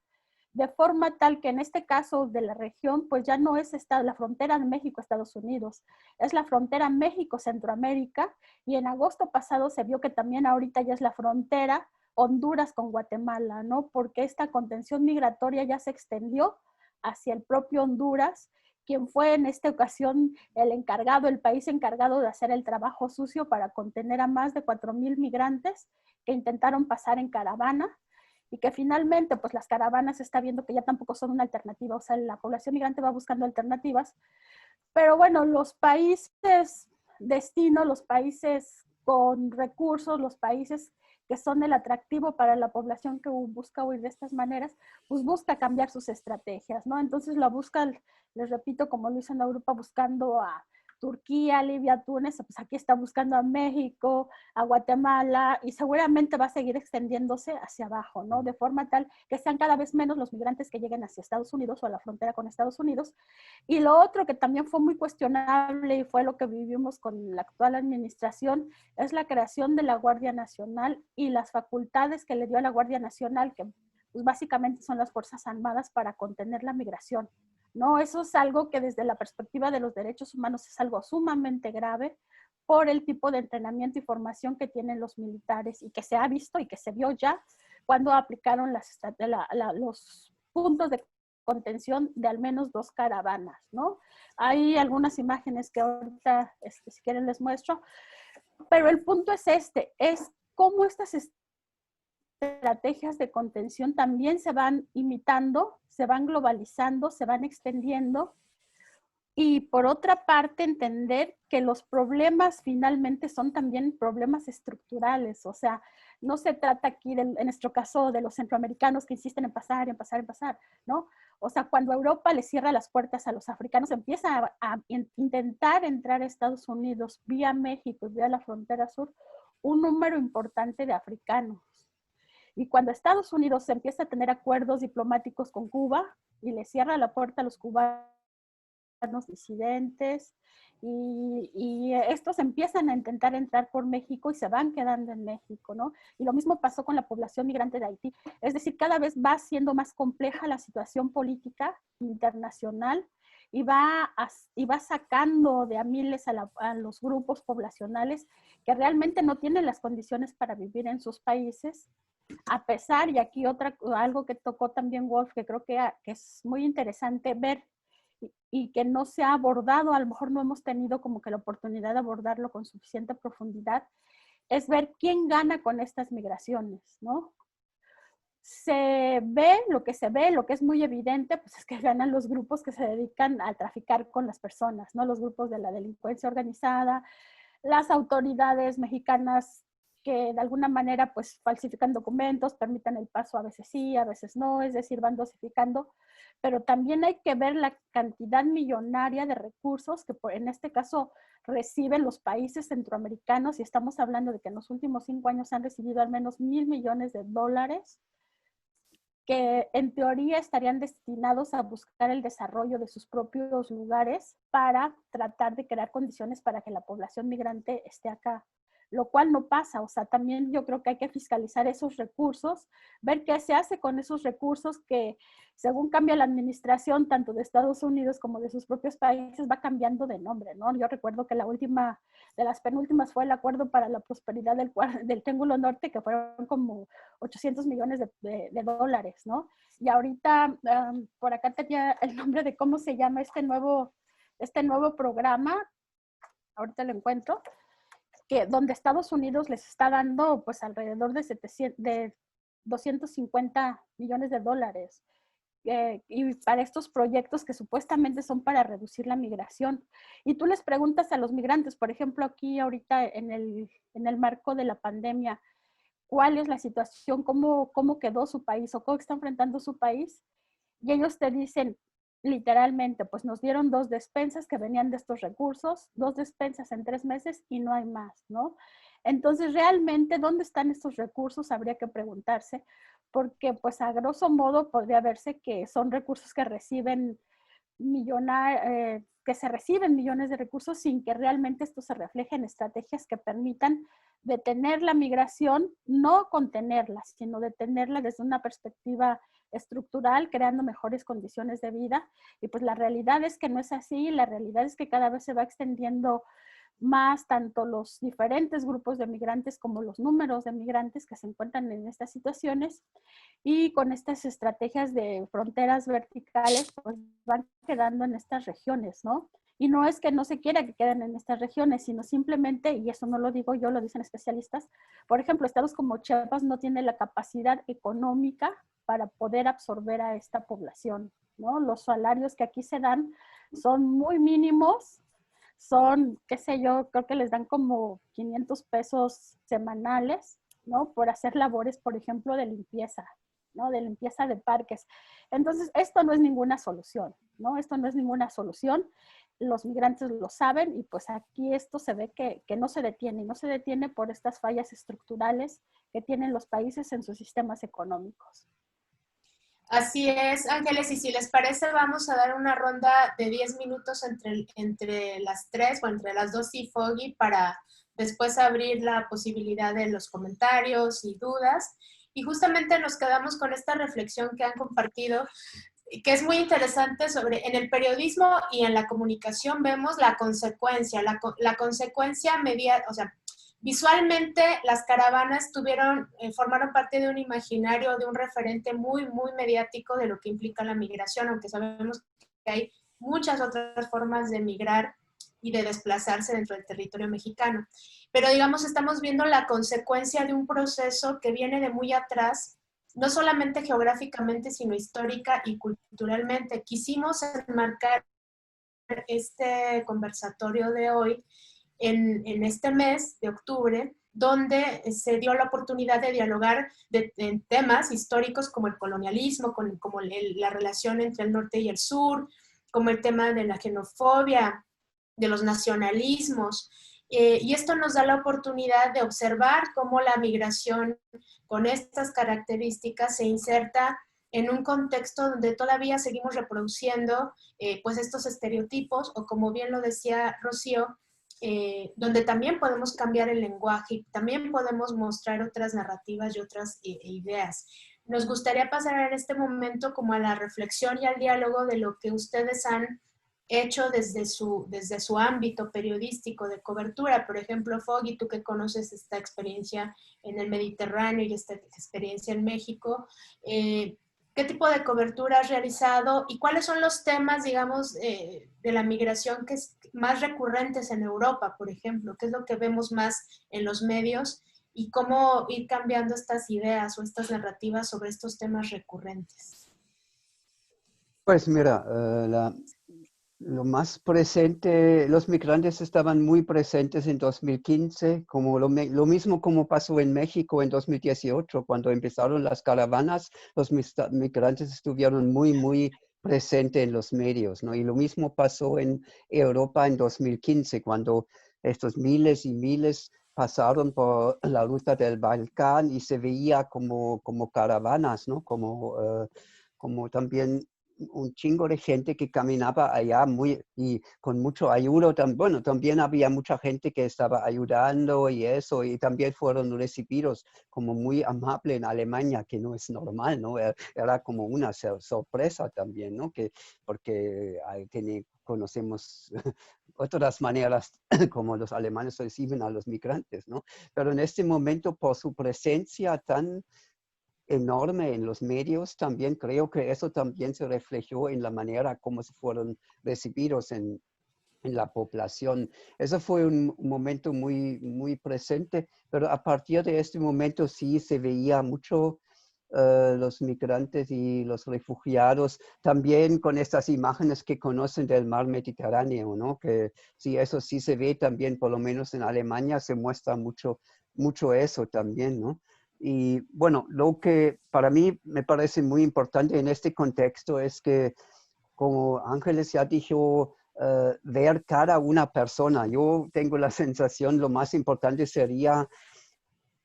de forma tal que en este caso de la región, pues ya no es la frontera de México-Estados Unidos, es la frontera México-Centroamérica, y en agosto pasado se vio que también ahorita ya es la frontera Honduras con Guatemala, ¿no? Porque esta contención migratoria ya se extendió hacia el propio Honduras, quien fue en esta ocasión el encargado, el país encargado de hacer el trabajo sucio para contener a más de 4,000 migrantes que intentaron pasar en caravana, y que finalmente pues las caravanas se está viendo que ya tampoco son una alternativa, o sea, la población migrante va buscando alternativas, pero bueno, los países destino, los países con recursos, los países que son el atractivo para la población que busca huir de estas maneras, pues busca cambiar sus estrategias, ¿no? Entonces la busca, les repito, como lo hizo en Europa, buscando a Turquía, Libia, Túnez, pues aquí está buscando a México, a Guatemala, y seguramente va a seguir extendiéndose hacia abajo, ¿no? De forma tal que sean cada vez menos los migrantes que lleguen hacia Estados Unidos o a la frontera con Estados Unidos. Y lo otro que también fue muy cuestionable y fue lo que vivimos con la actual administración es la creación de la Guardia Nacional y las facultades que le dio a la Guardia Nacional, que pues básicamente son las Fuerzas Armadas para contener la migración. No, eso es algo que desde la perspectiva de los derechos humanos es algo sumamente grave por el tipo de entrenamiento y formación que tienen los militares y que se ha visto y que se vio ya cuando aplicaron los puntos de contención de al menos 2 caravanas, ¿no? Hay algunas imágenes que ahorita, si quieren les muestro, pero el punto es es cómo estas estrategias de contención también se van imitando, se van globalizando, se van extendiendo. Y por otra parte, entender que los problemas finalmente son también problemas estructurales. O sea, no se trata aquí, en nuestro caso, de los centroamericanos que insisten en pasar, en pasar, en pasar, ¿no? O sea, cuando Europa le cierra las puertas a los africanos, empieza a intentar entrar a Estados Unidos vía México y vía la frontera sur, un número importante de africanos. Y cuando Estados Unidos empieza a tener acuerdos diplomáticos con Cuba y le cierra la puerta a los cubanos disidentes, y estos empiezan a intentar entrar por México y se van quedando en México, ¿no? Y lo mismo pasó con la población migrante de Haití. Es decir, cada vez va siendo más compleja la situación política internacional y va sacando de a miles a los grupos poblacionales que realmente no tienen las condiciones para vivir en sus países, a pesar, y aquí algo que tocó también Wolf, que creo que es muy interesante ver y que no se ha abordado, a lo mejor no hemos tenido como que la oportunidad de abordarlo con suficiente profundidad, es ver quién gana con estas migraciones, ¿no? Lo que es muy evidente, pues es que ganan los grupos que se dedican a traficar con las personas, ¿no? Los grupos de la delincuencia organizada, las autoridades mexicanas que de alguna manera pues falsifican documentos, permiten el paso a veces sí, a veces no, es decir, van dosificando, pero también hay que ver la cantidad millonaria de recursos que en este caso reciben los países centroamericanos, y estamos hablando de que en los últimos 5 años han recibido al menos $1,000 millones que en teoría estarían destinados a buscar el desarrollo de sus propios lugares para tratar de crear condiciones para que la población migrante esté acá. lo cual no pasa. O sea, también yo creo que hay que fiscalizar esos recursos, ver qué se hace con esos recursos que según cambia la administración, tanto de Estados Unidos como de sus propios países, va cambiando de nombre, ¿no? Yo recuerdo que la última, de las penúltimas, fue el Acuerdo para la Prosperidad del Triángulo Norte, que fueron como 800 millones de dólares, ¿no? Y ahorita, por acá tenía el nombre de cómo se llama este nuevo programa, ahorita lo encuentro, que donde Estados Unidos les está dando pues alrededor de 250 millones de dólares. Y para estos proyectos que supuestamente son para reducir la migración. Y tú les preguntas a los migrantes, por ejemplo, aquí ahorita en el marco de la pandemia, ¿cuál es la situación? ¿Cómo quedó su país o cómo está enfrentando su país? Y ellos te dicen literalmente, pues nos dieron 2 despensas que venían de estos recursos, 2 despensas en 3 meses y no hay más, ¿no? Entonces, realmente, ¿dónde están estos recursos? Habría que preguntarse, porque pues a grosso modo podría verse que son recursos que reciben que se reciben millones de recursos sin que realmente esto se refleje en estrategias que permitan detener la migración, no contenerla, sino detenerla desde una perspectiva estructural, creando mejores condiciones de vida. Y pues la realidad es que no es así, la realidad es que cada vez se va extendiendo más tanto los diferentes grupos de migrantes como los números de migrantes que se encuentran en estas situaciones, y con estas estrategias de fronteras verticales pues van quedando en estas regiones, ¿no? Y no es que no se quiera que queden en estas regiones, sino simplemente, y eso no lo digo yo, lo dicen especialistas, por ejemplo, estados como Chiapas no tienen la capacidad económica para poder absorber a esta población, ¿no? Los salarios que aquí se dan son muy mínimos, son, qué sé yo, creo que les dan como 500 pesos semanales, ¿no? Por hacer labores, por ejemplo, de limpieza, ¿no? De limpieza de parques. Entonces, esto no es ninguna solución, ¿no? Esto no es ninguna solución. Los migrantes lo saben y pues aquí esto se ve que no se detiene, y no se detiene por estas fallas estructurales que tienen los países en sus sistemas económicos.
Así es, Ángeles, y si les parece, vamos a dar una ronda de 10 minutos entre las 3 o entre las 2 y Foggy para después abrir la posibilidad de los comentarios y dudas. Y justamente nos quedamos con esta reflexión que han compartido, que es muy interesante sobre, en el periodismo y en la comunicación vemos la consecuencia, la consecuencia media, o sea, visualmente las caravanas formaron parte de un imaginario, de un referente muy, muy mediático de lo que implica la migración, aunque sabemos que hay muchas otras formas de migrar y de desplazarse dentro del territorio mexicano. Pero digamos, estamos viendo la consecuencia de un proceso que viene de muy atrás, no solamente geográficamente, sino histórica y culturalmente. Quisimos enmarcar este conversatorio de hoy en este mes de octubre, donde se dio la oportunidad de dialogar en temas históricos como el colonialismo, como la relación entre el norte y el sur, como el tema de la xenofobia, de los nacionalismos. Y esto nos da la oportunidad de observar cómo la migración con estas características se inserta en un contexto donde todavía seguimos reproduciendo pues estos estereotipos, o como bien lo decía Rocío, donde también podemos cambiar el lenguaje y también podemos mostrar otras narrativas y otras ideas. Nos gustaría pasar en este momento como a la reflexión y al diálogo de lo que ustedes han hecho desde su ámbito periodístico de cobertura. Por ejemplo, Foggy, tú que conoces esta experiencia en el Mediterráneo y esta experiencia en México, ¿qué tipo de cobertura has realizado y cuáles son los temas, digamos, de la migración que es más recurrentes en Europa, por ejemplo? ¿Qué es lo que vemos más en los medios y cómo ir cambiando estas ideas o estas narrativas sobre estos temas recurrentes?
Pues mira, lo más presente, los migrantes estaban muy presentes en 2015, como lo mismo como pasó en México en 2018, cuando empezaron las caravanas, los migrantes estuvieron muy, muy presentes en los medios, ¿no? Y lo mismo pasó en Europa en 2015, cuando estos miles y miles pasaron por la ruta del Balcán y se veía como caravanas, ¿no? Como también un chingo de gente que caminaba allá y con mucho ayuda. Bueno, también había mucha gente que estaba ayudando y eso, y también fueron recibidos como muy amable en Alemania, que no es normal, ¿no? Era como una sorpresa también, ¿no? Porque conocemos otras maneras como los alemanes reciben a los migrantes, ¿no? Pero en este momento, por su presencia tan enorme en los medios, también creo que eso también se reflejó en la manera como se fueron recibidos en la población. Eso fue un momento muy, muy presente, pero a partir de este momento sí se veía mucho los migrantes y los refugiados, también con estas imágenes que conocen del mar Mediterráneo, ¿no? Que sí, eso sí se ve también, por lo menos en Alemania se muestra mucho, mucho eso también, ¿no? Y bueno, lo que para mí me parece muy importante en este contexto es que, como Ángeles ya dijo, ver cada una persona. Yo tengo la sensación, lo más importante sería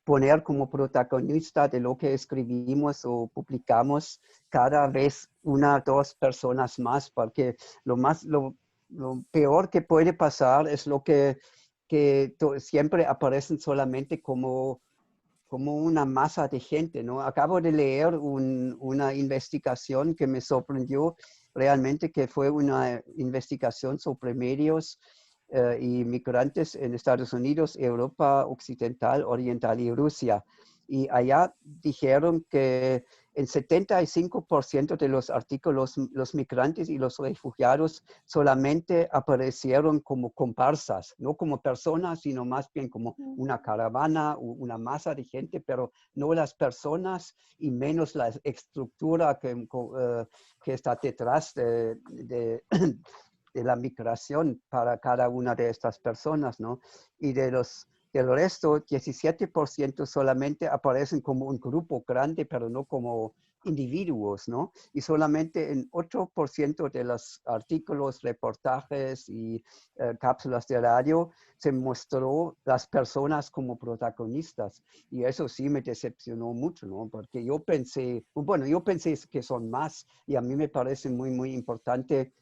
poner como protagonista de lo que escribimos o publicamos cada vez una o dos personas más, porque lo peor que puede pasar es lo que siempre aparecen solamente como una masa de gente, ¿no? Acabo de leer una investigación que me sorprendió realmente, que fue una investigación sobre medios y migrantes en Estados Unidos, Europa Occidental, Oriental y Rusia. Y allá dijeron que en 75% de los artículos, los migrantes y los refugiados solamente aparecieron como comparsas, no como personas, sino más bien como una caravana, una masa de gente, pero no las personas y menos la estructura que está detrás de la migración para cada una de estas personas, ¿no? Y del resto, 17% solamente aparecen como un grupo grande, pero no como individuos, ¿no? Y solamente en 8% de los artículos, reportajes y cápsulas de radio se mostró las personas como protagonistas. Y eso sí me decepcionó mucho, ¿no? Porque yo pensé que son más, y a mí me parece muy, muy importante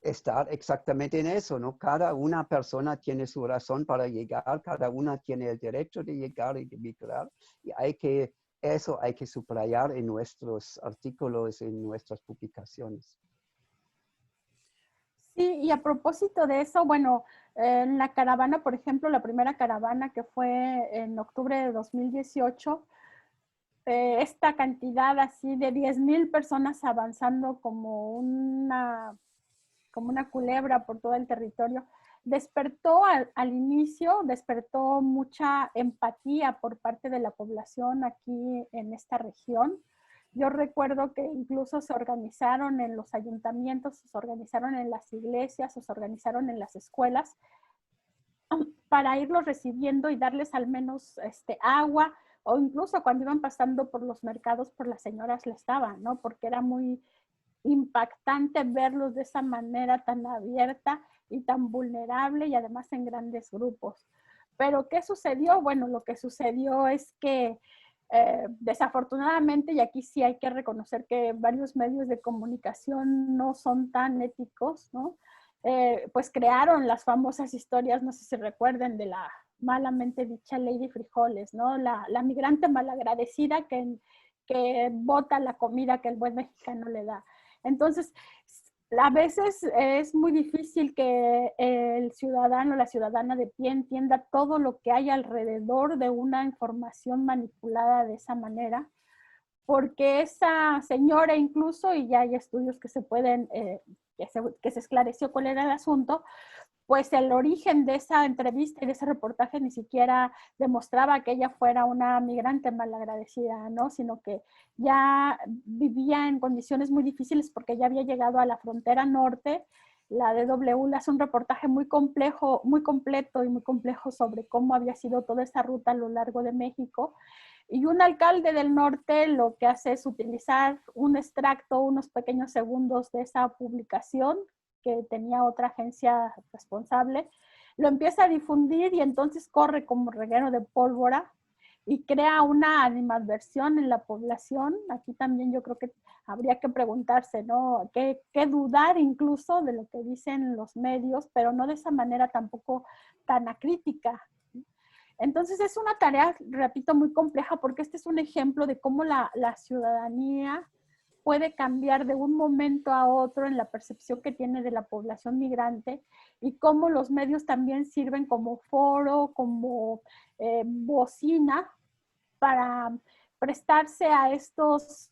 estar exactamente en eso, ¿no? Cada una persona tiene su razón para llegar, cada una tiene el derecho de llegar y de migrar, y eso hay que subrayar en nuestros artículos, en nuestras publicaciones.
Sí, y a propósito de eso, bueno, en la caravana, por ejemplo, la primera caravana que fue en octubre de 2018, esta cantidad así de 10,000 personas avanzando como una culebra por todo el territorio, despertó al inicio, despertó mucha empatía por parte de la población aquí en esta región. Yo recuerdo que incluso se organizaron en los ayuntamientos, se organizaron en las iglesias, se organizaron en las escuelas para irlos recibiendo y darles al menos agua, o incluso cuando iban pasando por los mercados, por las señoras les daban, ¿no? Porque era muy impactante verlos de esa manera tan abierta y tan vulnerable, y además en grandes grupos. Pero ¿qué sucedió? Bueno, lo que sucedió es que desafortunadamente, y aquí sí hay que reconocer que varios medios de comunicación no son tan éticos, ¿no? Pues crearon las famosas historias, no sé si recuerden, de la malamente dicha Lady Frijoles, ¿no? La migrante malagradecida que bota la comida que el buen mexicano le da. Entonces, a veces es muy difícil que el ciudadano o la ciudadana de pie entienda todo lo que hay alrededor de una información manipulada de esa manera, porque esa señora incluso, y ya hay estudios que se pueden, que se esclareció cuál era el asunto, pues el origen de esa entrevista y de ese reportaje ni siquiera demostraba que ella fuera una migrante malagradecida, ¿no? Sino que ya vivía en condiciones muy difíciles porque ya había llegado a la frontera norte. La DW le hace un reportaje muy complejo, muy completo y muy complejo sobre cómo había sido toda esa ruta a lo largo de México. Y un alcalde del norte lo que hace es utilizar un extracto, unos pequeños segundos de esa publicación que tenía otra agencia responsable, lo empieza a difundir y entonces corre como reguero de pólvora y crea una animadversión en la población. Aquí también yo creo que habría que preguntarse, ¿no? ¿Qué dudar incluso de lo que dicen los medios, pero no de esa manera tampoco tan acrítica? Entonces es una tarea, repito, muy compleja, porque este es un ejemplo de cómo la ciudadanía puede cambiar de un momento a otro en la percepción que tiene de la población migrante, y cómo los medios también sirven como foro, como bocina para prestarse a estos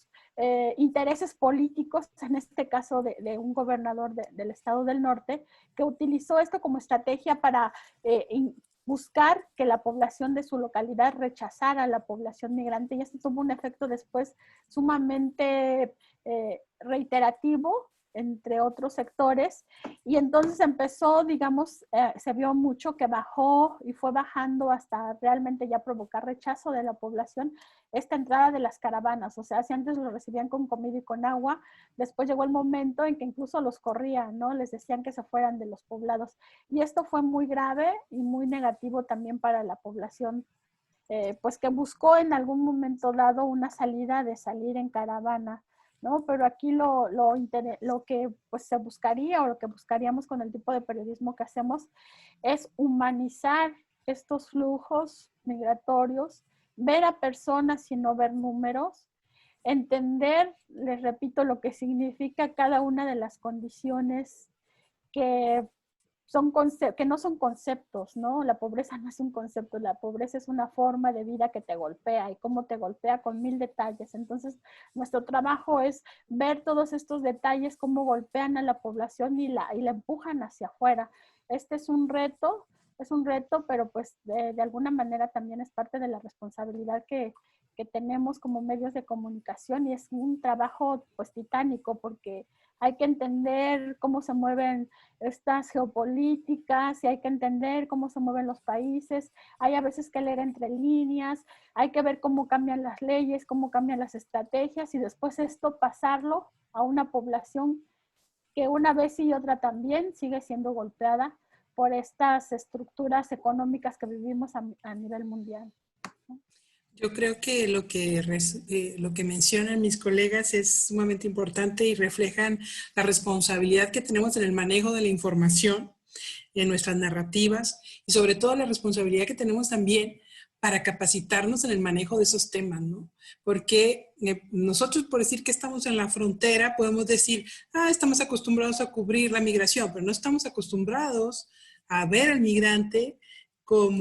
intereses políticos, en este caso de un gobernador del estado del norte, que utilizó esto como estrategia para buscar que la población de su localidad rechazara a la población migrante, y esto tuvo un efecto después sumamente reiterativo entre otros sectores, y entonces empezó, digamos, se vio mucho que bajó y fue bajando hasta realmente ya provocar rechazo de la población esta entrada de las caravanas. O sea, si antes lo recibían con comida y con agua, después llegó el momento en que incluso los corrían, ¿no? Les decían que se fueran de los poblados, y esto fue muy grave y muy negativo también para la población, pues que buscó en algún momento dado una salida de salir en caravana, ¿no? Pero aquí lo que pues se buscaría, o lo que buscaríamos con el tipo de periodismo que hacemos, es humanizar estos flujos migratorios, ver a personas y no ver números, entender, les repito, lo que significa cada una de las condiciones que que no son conceptos, ¿no? La pobreza no es un concepto, la pobreza es una forma de vida que te golpea, y cómo te golpea con 1000 detalles. Entonces, nuestro trabajo es ver todos estos detalles, cómo golpean a la población y la empujan hacia afuera. Este es un reto, pero pues de alguna manera también es parte de la responsabilidad que tenemos como medios de comunicación, y es un trabajo pues titánico, porque hay que entender cómo se mueven estas geopolíticas, y hay que entender cómo se mueven los países. Hay a veces que leer entre líneas, hay que ver cómo cambian las leyes, cómo cambian las estrategias, y después esto pasarlo a una población que una vez y otra también sigue siendo golpeada por estas estructuras económicas que vivimos a nivel mundial.
Yo creo que lo que mencionan mis colegas es sumamente importante y reflejan la responsabilidad que tenemos en el manejo de la información, en nuestras narrativas, y sobre todo la responsabilidad que tenemos también para capacitarnos en el manejo de esos temas, ¿no? Porque nosotros, por decir que estamos en la frontera, podemos decir, estamos acostumbrados a cubrir la migración, pero no estamos acostumbrados a ver al migrante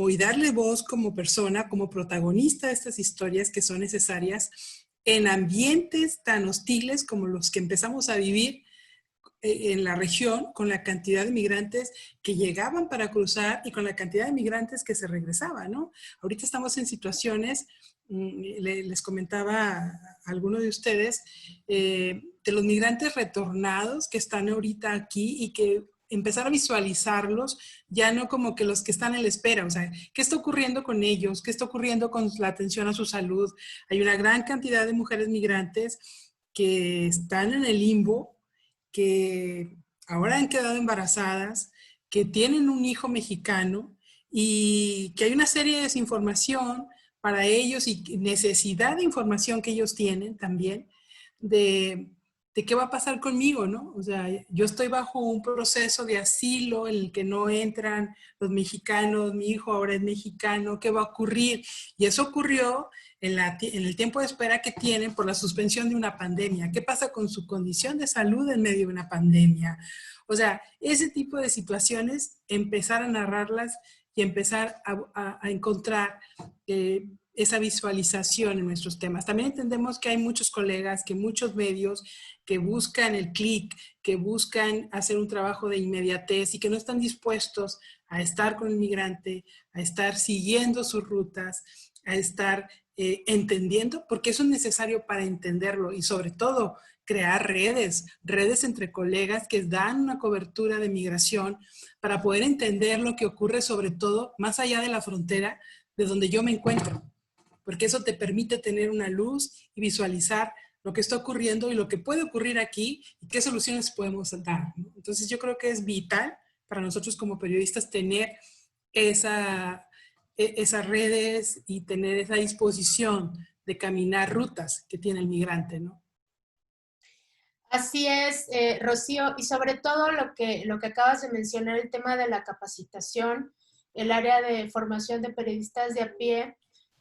y darle voz como persona, como protagonista de estas historias que son necesarias en ambientes tan hostiles como los que empezamos a vivir en la región, con la cantidad de migrantes que llegaban para cruzar y con la cantidad de migrantes que se regresaban, ¿no? Ahorita estamos en situaciones, les comentaba a alguno de ustedes, de los migrantes retornados que están ahorita aquí, y que empezar a visualizarlos, ya no como que los que están en la espera, o sea, ¿qué está ocurriendo con ellos? ¿Qué está ocurriendo con la atención a su salud? Hay una gran cantidad de mujeres migrantes que están en el limbo, que ahora han quedado embarazadas, que tienen un hijo mexicano, y que hay una serie de desinformación para ellos y necesidad de información que ellos tienen también de qué va a pasar conmigo, ¿no? O sea, yo estoy bajo un proceso de asilo en el que no entran los mexicanos, mi hijo ahora es mexicano, ¿qué va a ocurrir? Y eso ocurrió en el tiempo de espera que tienen por la suspensión de una pandemia. ¿Qué pasa con su condición de salud en medio de una pandemia? O sea, ese tipo de situaciones, empezar a narrarlas y empezar a encontrar esa visualización en nuestros temas. También entendemos que hay muchos colegas, que muchos medios que buscan el clic, que buscan hacer un trabajo de inmediatez y que no están dispuestos a estar con el migrante, a estar siguiendo sus rutas, a estar entendiendo, porque eso es necesario para entenderlo, y sobre todo crear redes entre colegas que dan una cobertura de migración para poder entender lo que ocurre, sobre todo más allá de la frontera de donde yo me encuentro, porque eso te permite tener una luz y visualizar lo que está ocurriendo y lo que puede ocurrir aquí y qué soluciones podemos dar, ¿no? Entonces yo creo que es vital para nosotros como periodistas tener esa esas redes y tener esa disposición de caminar rutas que tiene el migrante, ¿no?
Así es, Rocío, y sobre todo lo que acabas de mencionar, el tema de la capacitación, el área de formación de periodistas de a pie,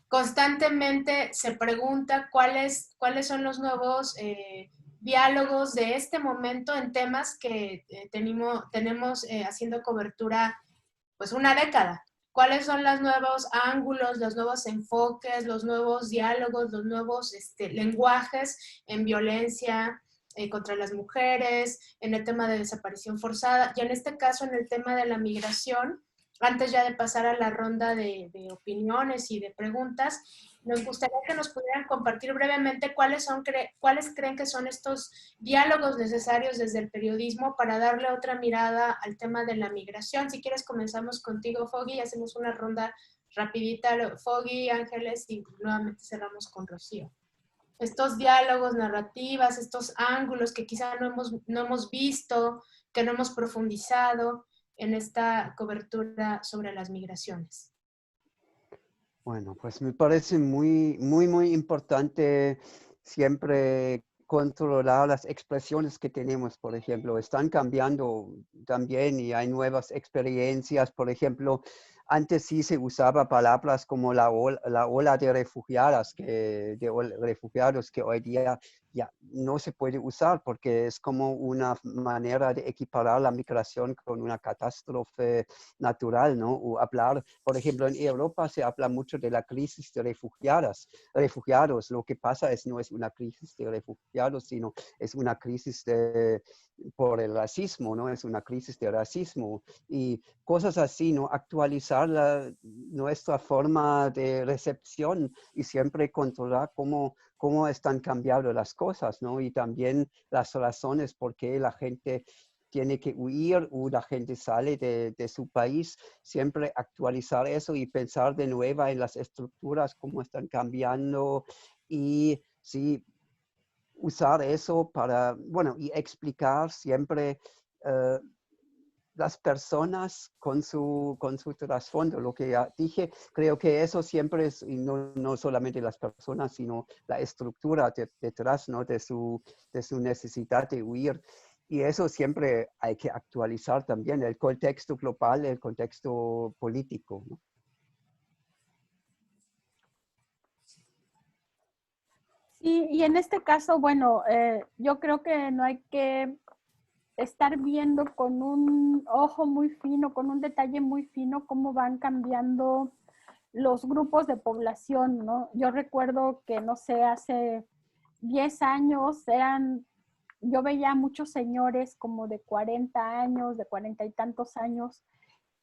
constantemente se pregunta cuáles son los nuevos diálogos de este momento en temas que tenemos haciendo cobertura pues una década. ¿Cuáles son los nuevos ángulos, los nuevos enfoques, los nuevos diálogos, los nuevos lenguajes en violencia contra las mujeres, en el tema de desaparición forzada y en este caso en el tema de la migración? Antes ya de pasar a la ronda de opiniones y de preguntas, nos gustaría que nos pudieran compartir brevemente cuáles creen que son estos diálogos necesarios desde el periodismo para darle otra mirada al tema de la migración. Si quieres comenzamos contigo, Foggy, y hacemos una ronda rapidita, Foggy, Ángeles, y nuevamente cerramos con Rocío. Estos diálogos, narrativas, estos ángulos que quizá no hemos visto, que no hemos profundizado en esta cobertura sobre las migraciones.
Bueno, pues me parece muy importante siempre controlar las expresiones que tenemos, por ejemplo. Están cambiando también y hay nuevas experiencias. Por ejemplo, antes sí se usaba palabras como la ola de refugiados que hoy día ya no se puede usar porque es como una manera de equiparar la migración con una catástrofe natural, ¿no? O hablar, por ejemplo, en Europa se habla mucho de la crisis de refugiados. Lo que pasa no es una crisis de refugiados, sino es una crisis por el racismo, ¿no? Es una crisis de racismo y cosas así, ¿no? Actualizar nuestra forma de recepción y siempre controlar cómo están cambiando las cosas, ¿no? Y también las razones por qué la gente tiene que huir o la gente sale de su país, siempre actualizar eso y pensar de nuevo en las estructuras, cómo están cambiando y sí, usar eso para, bueno, y explicar siempre las personas con su trasfondo. Lo que ya dije, creo que eso siempre es, y no solamente las personas, sino la estructura detrás, ¿no? de su necesidad de huir. Y eso siempre hay que actualizar también, el contexto global, el contexto político, ¿no?
Sí, y en este caso, bueno, yo creo que no hay que estar viendo con un ojo muy fino, con un detalle muy fino, cómo van cambiando los grupos de población, ¿no? Yo recuerdo que, no sé, hace 10 años yo veía muchos señores como de 40 años, de 40 y tantos años,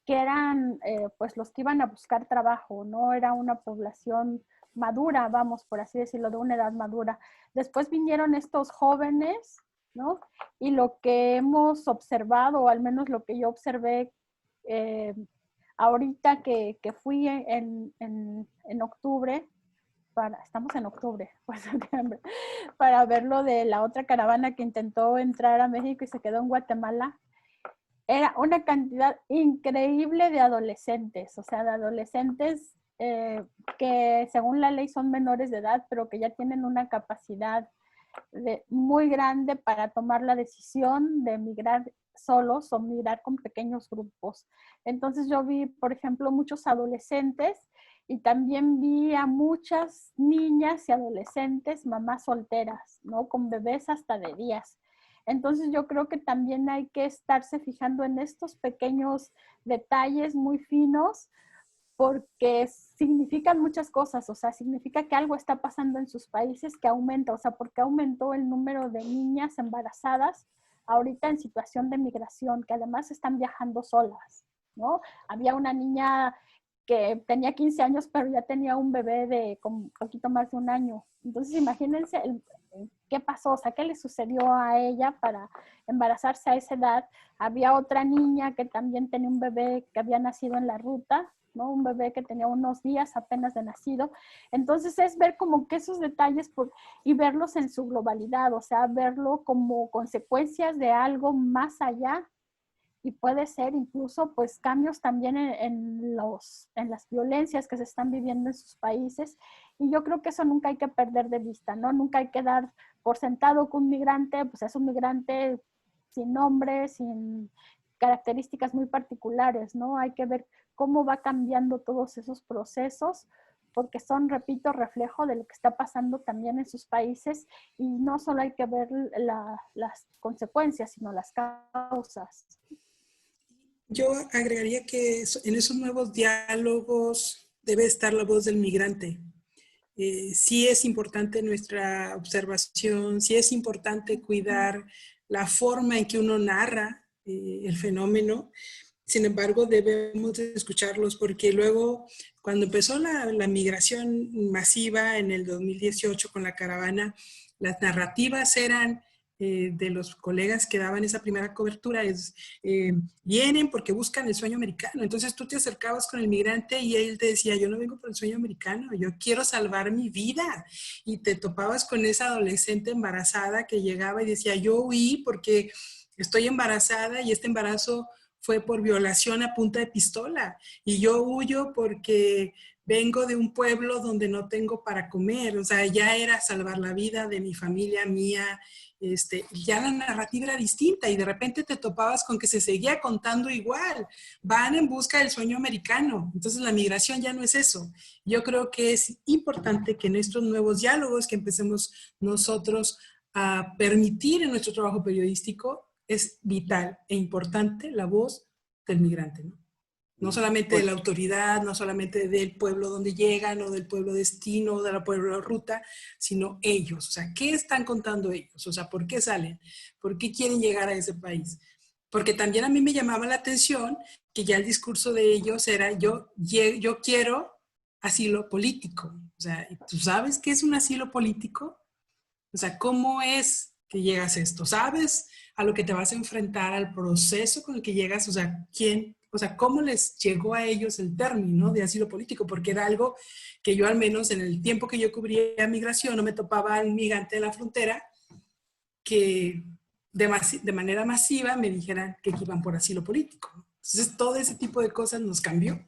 que eran pues los que iban a buscar trabajo, ¿no? Era una población madura, vamos, por así decirlo, de una edad madura. Después vinieron estos jóvenes, ¿no? Y lo que hemos observado, o al menos lo que yo observé ahorita que fui en octubre, estamos en octubre, pues, septiembre, para ver lo de la otra caravana que intentó entrar a México y se quedó en Guatemala. Era una cantidad increíble de adolescentes, o sea, de adolescentes que según la ley son menores de edad, pero que ya tienen una capacidad muy grande para tomar la decisión de migrar solos o migrar con pequeños grupos. Entonces yo vi, por ejemplo, muchos adolescentes y también vi a muchas niñas y adolescentes, mamás solteras, ¿no? Con bebés hasta de días. Entonces yo creo que también hay que estarse fijando en estos pequeños detalles muy finos porque significan muchas cosas, o sea, significa que algo está pasando en sus países que aumenta, o sea, porque aumentó el número de niñas embarazadas ahorita en situación de migración, que además están viajando solas, ¿no? Había una niña que tenía 15 años, pero ya tenía un bebé de como un poquito más de un año. Entonces, imagínense qué pasó, o sea, qué le sucedió a ella para embarazarse a esa edad. Había otra niña que también tenía un bebé que había nacido en la ruta, ¿no? Un bebé que tenía unos días apenas de nacido. Entonces es ver como que esos detalles y verlos en su globalidad, o sea, verlo como consecuencias de algo más allá y puede ser incluso pues cambios también en las violencias que se están viviendo en sus países. Y yo creo que eso nunca hay que perder de vista, ¿no? Nunca hay que dar por sentado que un migrante pues es un migrante sin nombre, sin características muy particulares, ¿no? Hay que ver cómo va cambiando todos esos procesos, porque son, repito, reflejo de lo que está pasando también en sus países, y no solo hay que ver las consecuencias, sino las causas.
Yo agregaría que en esos nuevos diálogos debe estar la voz del migrante. Sí es importante nuestra observación, sí es importante cuidar la forma en que uno narra el fenómeno. Sin embargo, debemos de escucharlos porque luego, cuando empezó la migración masiva en el 2018 con la caravana, las narrativas eran de los colegas que daban esa primera cobertura, vienen porque buscan el sueño americano. Entonces tú te acercabas con el migrante y él te decía, yo no vengo por el sueño americano, yo quiero salvar mi vida. Y te topabas con esa adolescente embarazada que llegaba y decía, yo huí porque estoy embarazada y este embarazo fue por violación a punta de pistola, y yo huyo porque vengo de un pueblo donde no tengo para comer. O sea, ya era salvar la vida de mi familia, mía. Ya la narrativa era distinta y de repente te topabas con que se seguía contando igual. Van en busca del sueño americano. Entonces la migración ya no es eso. Yo creo que es importante que en estos nuevos diálogos que empecemos nosotros a permitir en nuestro trabajo periodístico, es vital e importante la voz del migrante, ¿no? No solamente de la autoridad, no solamente del pueblo donde llegan o del pueblo destino, de la pueblo ruta, sino ellos. O sea, ¿qué están contando ellos? O sea, ¿por qué salen? ¿Por qué quieren llegar a ese país? Porque también a mí me llamaba la atención que ya el discurso de ellos era yo quiero asilo político. O sea, ¿tú sabes qué es un asilo político? O sea, ¿cómo es que llegas a esto? ¿Sabes a lo que te vas a enfrentar, al proceso con el que llegas? O sea, ¿cómo les llegó a ellos el término de asilo político? Porque era algo que yo, al menos en el tiempo que yo cubría migración, no me topaba un migrante de la frontera que de manera masiva me dijeran que iban por asilo político. Entonces, todo ese tipo de cosas nos cambió.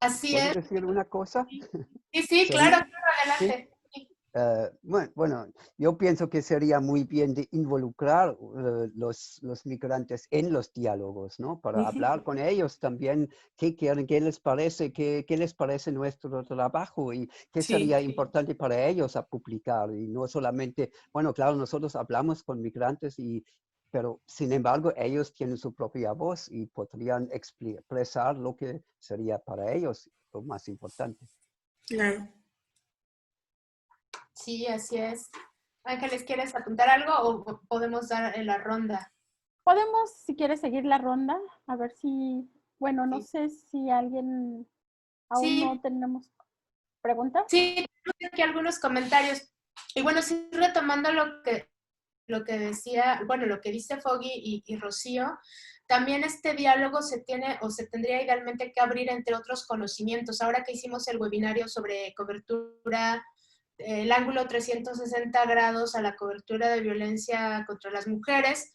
Así
¿Puedo
es.
decir una cosa?
Sí, claro, adelante.
¿Sí? Bueno, yo pienso que sería muy bien de involucrar los migrantes en los diálogos, ¿no? Para hablar con ellos también, qué quieren, qué les parece nuestro trabajo y qué sería importante para ellos a publicar. Y no solamente, bueno, claro, nosotros hablamos con migrantes pero sin embargo ellos tienen su propia voz y podrían expresar lo que sería para ellos lo más importante.
Claro.
Sí, así es. Ángeles, ¿quieres apuntar algo o podemos dar la ronda?
Podemos, si quieres, seguir la ronda, a ver si, bueno, no sé si alguien, aún no tenemos preguntas.
Sí, tengo aquí algunos comentarios. Y bueno, sí, retomando lo que decía, bueno, lo que dice Foggy y Rocío, también este diálogo se tiene o se tendría idealmente que abrir entre otros conocimientos. Ahora que hicimos el webinario sobre cobertura, el ángulo 360 grados a la cobertura de violencia contra las mujeres,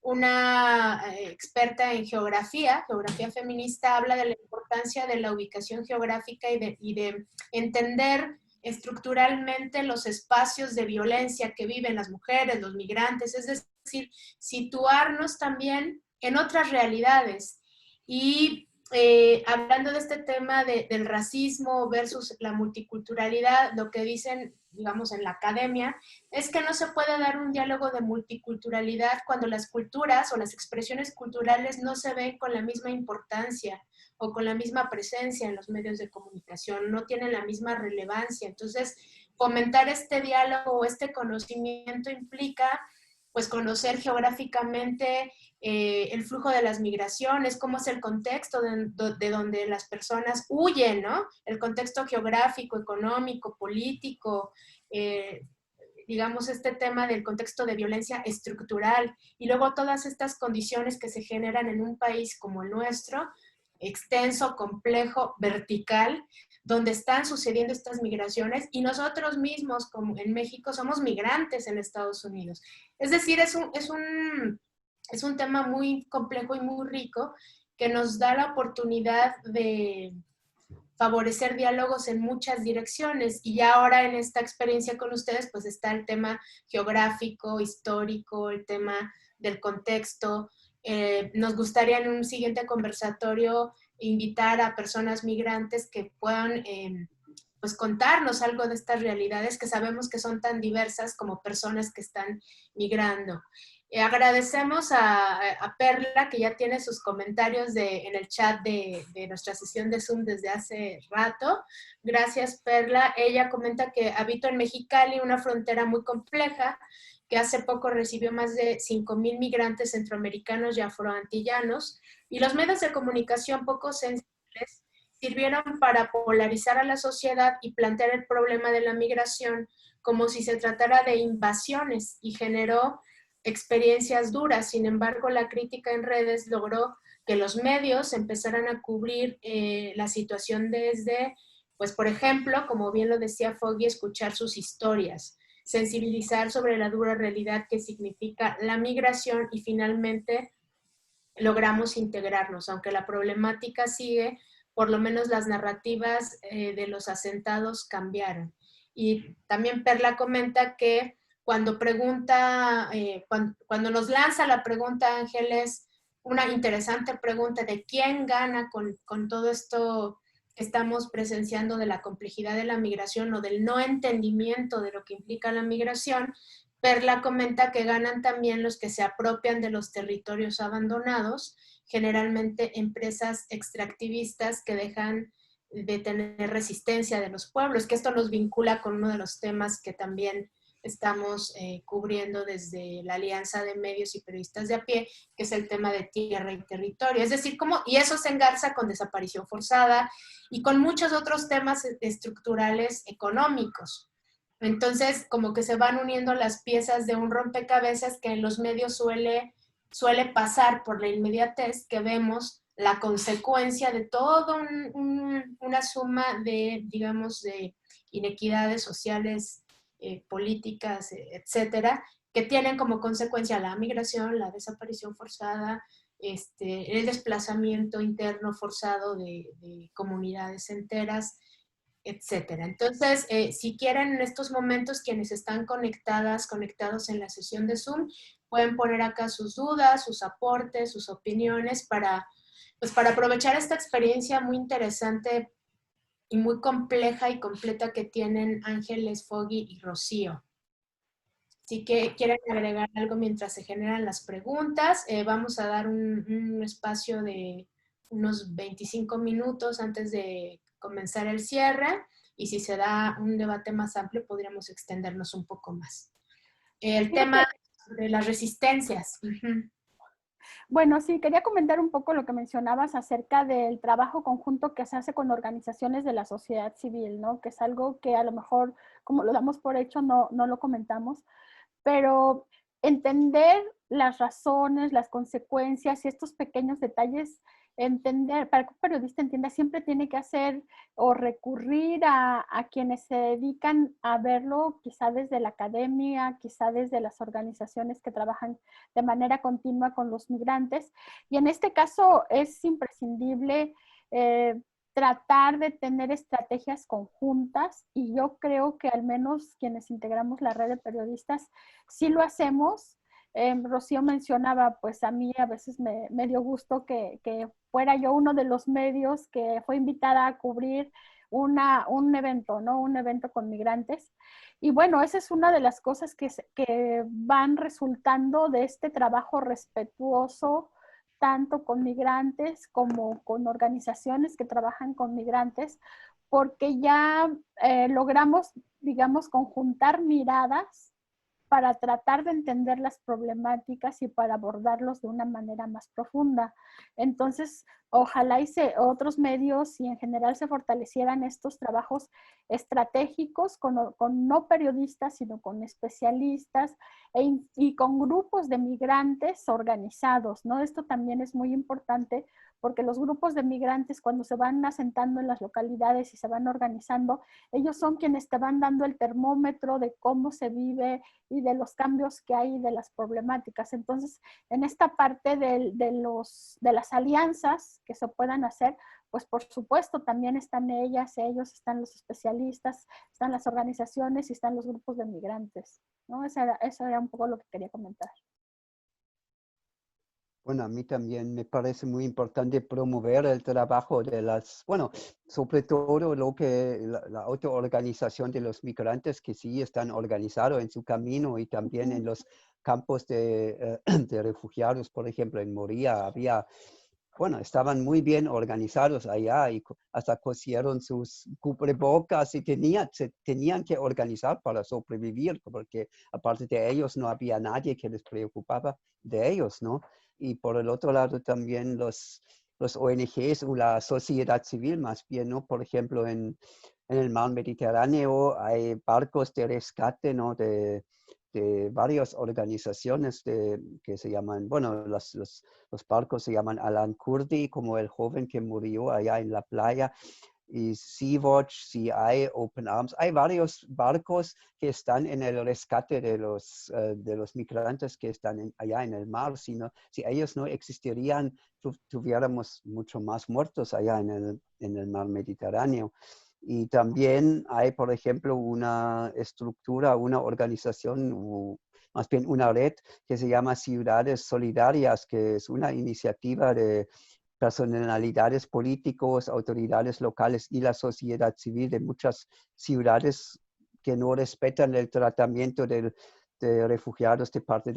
una experta en geografía feminista, habla de la importancia de la ubicación geográfica y de entender estructuralmente los espacios de violencia que viven las mujeres, los migrantes, es decir, situarnos también en otras realidades. Y hablando de este tema del racismo versus la multiculturalidad, lo que dicen, digamos, en la academia, es que no se puede dar un diálogo de multiculturalidad cuando las culturas o las expresiones culturales no se ven con la misma importancia o con la misma presencia en los medios de comunicación, no tienen la misma relevancia. Entonces, fomentar este diálogo o este conocimiento implica pues conocer geográficamente el flujo de las migraciones, cómo es el contexto de donde las personas huyen, ¿no? El contexto geográfico, económico, político, digamos, este tema del contexto de violencia estructural y luego todas estas condiciones que se generan en un país como el nuestro, extenso, complejo, vertical, donde están sucediendo estas migraciones y nosotros mismos, como en México, somos migrantes en Estados Unidos. Es decir, es un es un tema muy complejo y muy rico que nos da la oportunidad de favorecer diálogos en muchas direcciones. Y ya ahora en esta experiencia con ustedes, pues está el tema geográfico, histórico, el tema del contexto. Nos gustaría en un siguiente conversatorio invitar a personas migrantes que puedan pues contarnos algo de estas realidades que sabemos que son tan diversas como personas que están migrando. Agradecemos a Perla, que ya tiene sus comentarios en el chat de nuestra sesión de Zoom desde hace rato. Gracias, Perla. Ella comenta que habito en Mexicali, una frontera muy compleja, que hace poco recibió más de 5,000 migrantes centroamericanos y afroantillanos, y los medios de comunicación poco sensibles sirvieron para polarizar a la sociedad y plantear el problema de la migración como si se tratara de invasiones, y generó experiencias duras. Sin embargo, la crítica en redes logró que los medios empezaran a cubrir la situación desde, pues por ejemplo, como bien lo decía Foggy, escuchar sus historias, sensibilizar sobre la dura realidad que significa la migración, y finalmente logramos integrarnos. Aunque la problemática sigue, por lo menos las narrativas de los asentados cambiaron. Y también Perla comenta que cuando pregunta, cuando nos lanza la pregunta, Ángeles, una interesante pregunta de quién gana con todo esto que estamos presenciando de la complejidad de la migración o del no entendimiento de lo que implica la migración. Perla comenta que ganan también los que se apropian de los territorios abandonados, generalmente empresas extractivistas que dejan de tener resistencia de los pueblos, que esto nos vincula con uno de los temas que también estamos cubriendo desde la Alianza de Medios y Periodistas de a Pie, que es el tema de tierra y territorio. Es decir, y eso se engarza con desaparición forzada y con muchos otros temas estructurales económicos. Entonces, como que se van uniendo las piezas de un rompecabezas que en los medios suele pasar por la inmediatez, que vemos la consecuencia de toda una suma de, digamos, de inequidades sociales, políticas, etcétera, que tienen como consecuencia la migración, la desaparición forzada, el desplazamiento interno forzado de comunidades enteras, etcétera. Entonces, si quieren en estos momentos, quienes están conectados en la sesión de Zoom, pueden poner acá sus dudas, sus aportes, sus opiniones pues para aprovechar esta experiencia muy interesante y muy compleja y completa que tienen Ángeles, Foggy y Rocío. Así que quieren agregar algo mientras se generan las preguntas. Vamos a dar un espacio de unos 25 minutos antes de comenzar el cierre, y si se da un debate más amplio podríamos extendernos un poco más. El tema de las resistencias.
Bueno, sí, quería comentar un poco lo que mencionabas acerca del trabajo conjunto que se hace con organizaciones de la sociedad civil, ¿no? Que es algo que a lo mejor, como lo damos por hecho, no lo comentamos, pero entender las razones, las consecuencias y estos pequeños detalles, entender, para que un periodista entienda, siempre tiene que hacer o recurrir a quienes se dedican a verlo, quizá desde la academia, quizá desde las organizaciones que trabajan de manera continua con los migrantes. Y en este caso es imprescindible tratar de tener estrategias conjuntas, y yo creo que al menos quienes integramos la red de periodistas sí lo hacemos. Rocío mencionaba, pues a mí a veces me dio gusto que fuera yo uno de los medios que fue invitada a cubrir un evento, ¿no? Un evento con migrantes. Y bueno, esa es una de las cosas que van resultando de este trabajo respetuoso, tanto con migrantes como con organizaciones que trabajan con migrantes, porque ya logramos, digamos, conjuntar miradas para tratar de entender las problemáticas y para abordarlos de una manera más profunda. Entonces, ojalá otros medios y en general se fortalecieran estos trabajos estratégicos con no periodistas, sino con especialistas y con grupos de migrantes organizados, ¿no? Esto también es muy importante porque los grupos de migrantes cuando se van asentando en las localidades y se van organizando, ellos son quienes te van dando el termómetro de cómo se vive y de los cambios que hay, de las problemáticas. Entonces, en esta parte de las alianzas que se puedan hacer, pues por supuesto también están ellos, están los especialistas, están las organizaciones y están los grupos de migrantes, ¿no? Eso era un poco lo que quería comentar.
Bueno, a mí también me parece muy importante promover el trabajo de bueno, sobre todo la autoorganización de los migrantes que sí están organizados en su camino y también en los campos de refugiados, por ejemplo, en Moria estaban muy bien organizados allá y hasta cosieron sus cubrebocas y se tenían que organizar para sobrevivir, porque aparte de ellos no había nadie que les preocupaba de ellos, ¿no? Y por el otro lado también los ONGs o la sociedad civil más bien, ¿no? Por ejemplo, en el mar Mediterráneo hay barcos de rescate, ¿no? De varias organizaciones que se llaman, bueno, los barcos se llaman Alan Kurdi, como el joven que murió allá en la playa, y Sea-Watch, CI, Open Arms. Hay varios barcos que están en el rescate de los migrantes que están allá en el mar. Si ellos no existirían, tuviéramos mucho más muertos allá en el mar Mediterráneo. Y también hay, por ejemplo, una estructura, una organización, o más bien una red que se llama Ciudades Solidarias, que es una iniciativa de personalidades políticos, autoridades locales y la sociedad civil de muchas ciudades que no respetan el tratamiento de refugiados de parte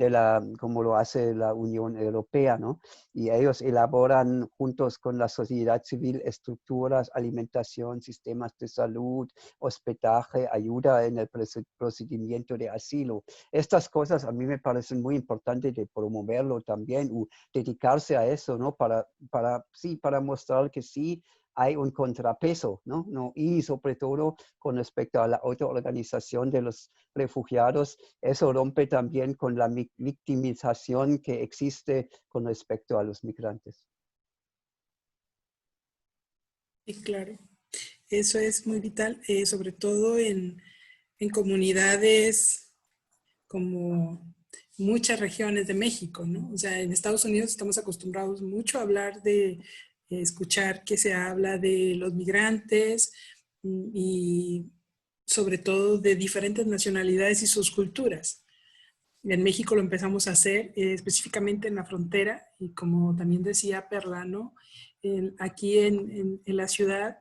como lo hace la Unión Europea, ¿no? Y ellos elaboran juntos con la sociedad civil estructuras, alimentación, sistemas de salud, hospedaje, ayuda en el procedimiento de asilo. Estas cosas a mí me parecen muy importantes de promoverlo también, o dedicarse a eso, ¿no? Para mostrar que sí hay un contrapeso, ¿no? Y sobre todo con respecto a la autoorganización de los refugiados, eso rompe también con la victimización que existe con respecto a los migrantes.
Sí, claro. Eso es muy vital, sobre todo en comunidades como muchas regiones de México, ¿no? O sea, en Estados Unidos estamos acostumbrados mucho a hablar escuchar que se habla de los migrantes y sobre todo de diferentes nacionalidades y sus culturas. En México lo empezamos a hacer específicamente en la frontera y como también decía Perla, ¿no? Aquí en la ciudad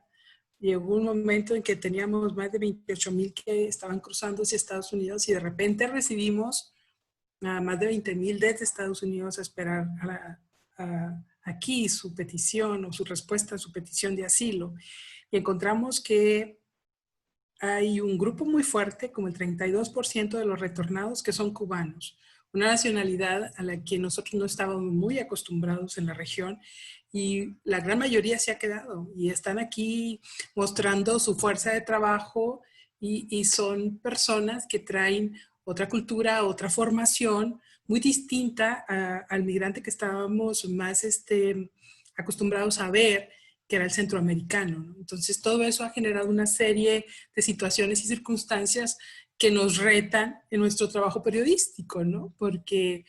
llegó un momento en que teníamos más de 28,000 que estaban cruzando hacia Estados Unidos y de repente recibimos a más de 20,000 desde Estados Unidos a esperar aquí su petición o su respuesta a su petición de asilo. Y encontramos que hay un grupo muy fuerte, como el 32% de los retornados, que son cubanos, una nacionalidad a la que nosotros no estábamos muy acostumbrados en la región y la gran mayoría se ha quedado y están aquí mostrando su fuerza de trabajo y son personas que traen otra cultura, otra formación muy distinta al migrante que estábamos más acostumbrados a ver, que era el centroamericano, ¿no? Entonces todo eso ha generado una serie de situaciones y circunstancias que nos retan en nuestro trabajo periodístico, ¿no? Porque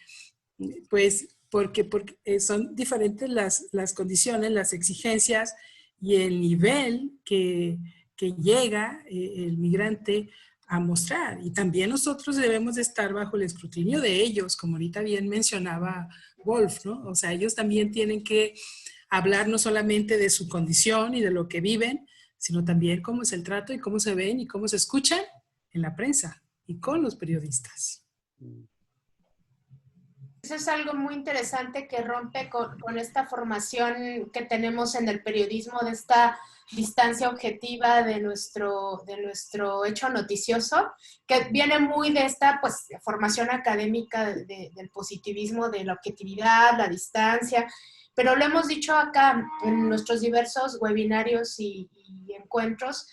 son diferentes las condiciones, las exigencias y el nivel que llega el migrante a mostrar. Y también nosotros debemos de estar bajo el escrutinio de ellos, como ahorita bien mencionaba Wolf, ¿no? O sea, ellos también tienen que hablar no solamente de su condición y de lo que viven, sino también cómo es el trato y cómo se ven y cómo se escuchan en la prensa y con los periodistas.
Eso es algo muy interesante que rompe con esta formación que tenemos en el periodismo, de esta distancia objetiva de nuestro hecho noticioso, que viene muy de esta pues, formación académica del positivismo, de la objetividad, la distancia, pero lo hemos dicho acá en nuestros diversos webinarios y encuentros,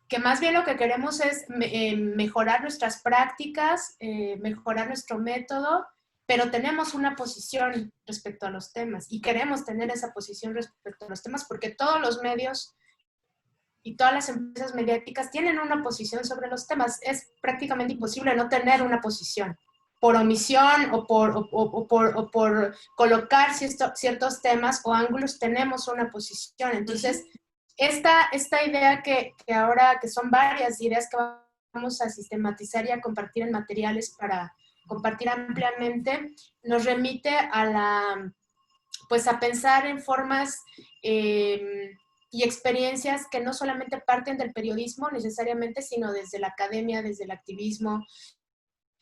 que más bien lo que queremos es mejorar nuestras prácticas, mejorar nuestro método pero tenemos una posición respecto a los temas y queremos tener esa posición respecto a los temas porque todos los medios y todas las empresas mediáticas tienen una posición sobre los temas. Es prácticamente imposible no tener una posición por omisión o por colocar ciertos temas o ángulos, tenemos una posición. Entonces, esta idea que ahora, que son varias ideas que vamos a sistematizar y a compartir en materiales para compartir ampliamente, nos remite a pensar en formas y experiencias que no solamente parten del periodismo necesariamente, sino desde la academia, desde el activismo,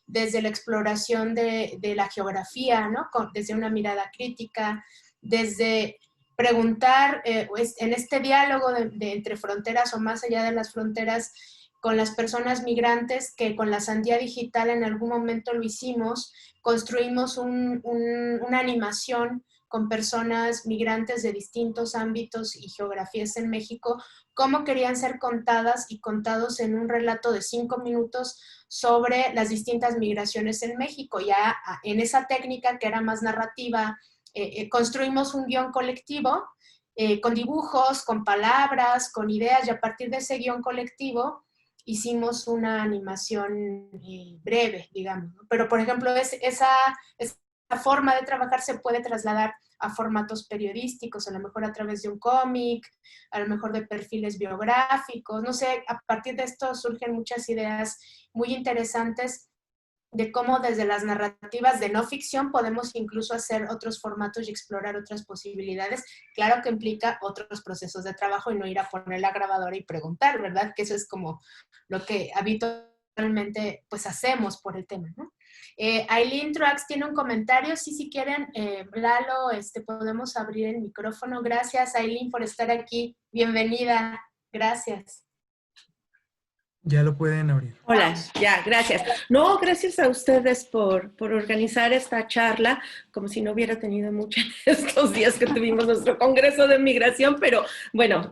desde la exploración de la geografía, ¿no? Desde una mirada crítica, desde preguntar en este diálogo entre fronteras o más allá de las fronteras con las personas migrantes, que con la Sandía Digital en algún momento lo hicimos, construimos una animación con personas migrantes de distintos ámbitos y geografías en México, cómo querían ser contadas y contados en un relato de 5 minutos sobre las distintas migraciones en México. Ya en esa técnica que era más narrativa, construimos un guión colectivo con dibujos, con palabras, con ideas, y a partir de ese guión colectivo hicimos una animación breve, digamos, ¿no? Pero, por ejemplo, esa forma de trabajar se puede trasladar a formatos periodísticos, a lo mejor a través de un cómic, a lo mejor de perfiles biográficos, no sé, a partir de esto surgen muchas ideas muy interesantes de cómo desde las narrativas de no ficción podemos incluso hacer otros formatos y explorar otras posibilidades. Claro que implica otros procesos de trabajo y no ir a poner la grabadora y preguntar, ¿verdad? Que eso es como lo que habitualmente pues hacemos por el tema, ¿no? Aileen Truax tiene un comentario, sí, si quieren, Lalo, podemos abrir el micrófono. Gracias, Aileen, por estar aquí. Bienvenida. Gracias.
Ya lo pueden abrir.
Hola, ya, gracias. No, gracias a ustedes por organizar esta charla, como si no hubiera tenido mucho en estos días que tuvimos nuestro Congreso de Migración, pero bueno,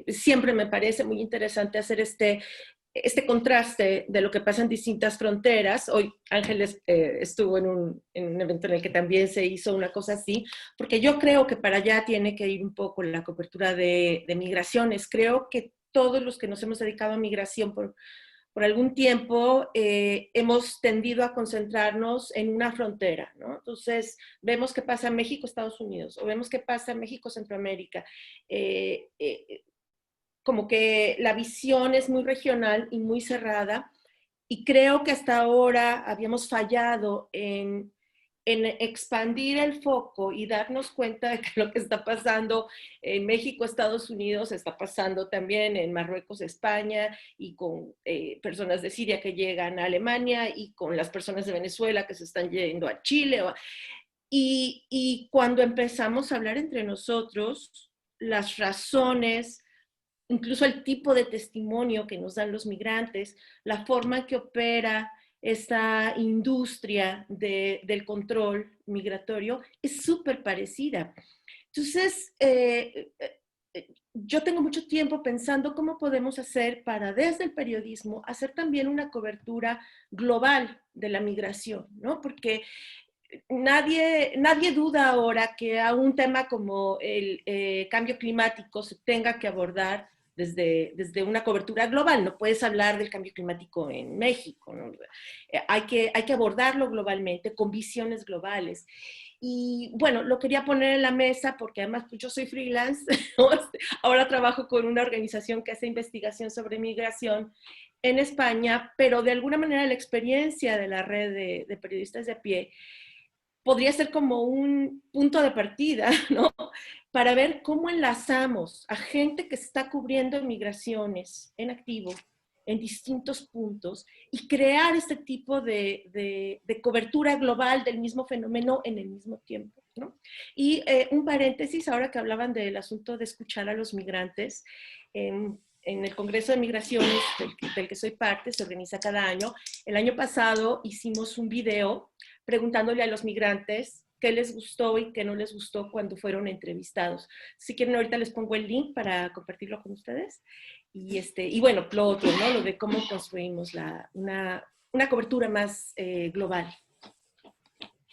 siempre me parece muy interesante hacer este contraste de lo que pasa en distintas fronteras. Hoy Ángeles estuvo en un evento en el que también se hizo una cosa así, porque yo creo que para allá tiene que ir un poco la cobertura de migraciones. Creo que todos los que nos hemos dedicado a migración por algún tiempo hemos tendido a concentrarnos en una frontera, ¿no? Entonces, vemos qué pasa en México, Estados Unidos, o vemos qué pasa en México, Centroamérica. Como que la visión es muy regional y muy cerrada, y creo que hasta ahora habíamos fallado en expandir el foco y darnos cuenta de que lo que está pasando en México, Estados Unidos, está pasando también en Marruecos, España, y con personas de Siria que llegan a Alemania, y con las personas de Venezuela que se están yendo a Chile. Y cuando empezamos a hablar entre nosotros, las razones, incluso el tipo de testimonio que nos dan los migrantes, la forma en que opera esta industria del control migratorio es súper parecida. Entonces, yo tengo mucho tiempo pensando cómo podemos hacer para, desde el periodismo, hacer también una cobertura global de la migración, ¿no? Porque nadie duda ahora que a un tema como el cambio climático se tenga que abordar desde una cobertura global. No puedes hablar del cambio climático en México, ¿no? Hay que abordarlo globalmente, con visiones globales. Y bueno, lo quería poner en la mesa porque además pues, yo soy freelance, ahora trabajo con una organización que hace investigación sobre migración en España, pero de alguna manera la experiencia de la red de periodistas de a pie podría ser como un punto de partida, ¿no? Para ver cómo enlazamos a gente que está cubriendo migraciones en activo en distintos puntos y crear este tipo de cobertura global del mismo fenómeno en el mismo tiempo, ¿no? Y un paréntesis, ahora que hablaban del asunto de escuchar a los migrantes, en el Congreso de Migraciones, del que soy parte, se organiza cada año. El año pasado hicimos un video preguntándole a los migrantes qué les gustó y qué no les gustó cuando fueron entrevistados. Si quieren, ahorita les pongo el link para compartirlo con ustedes. Y bueno, lo otro, ¿no? Lo de cómo construimos una cobertura más global.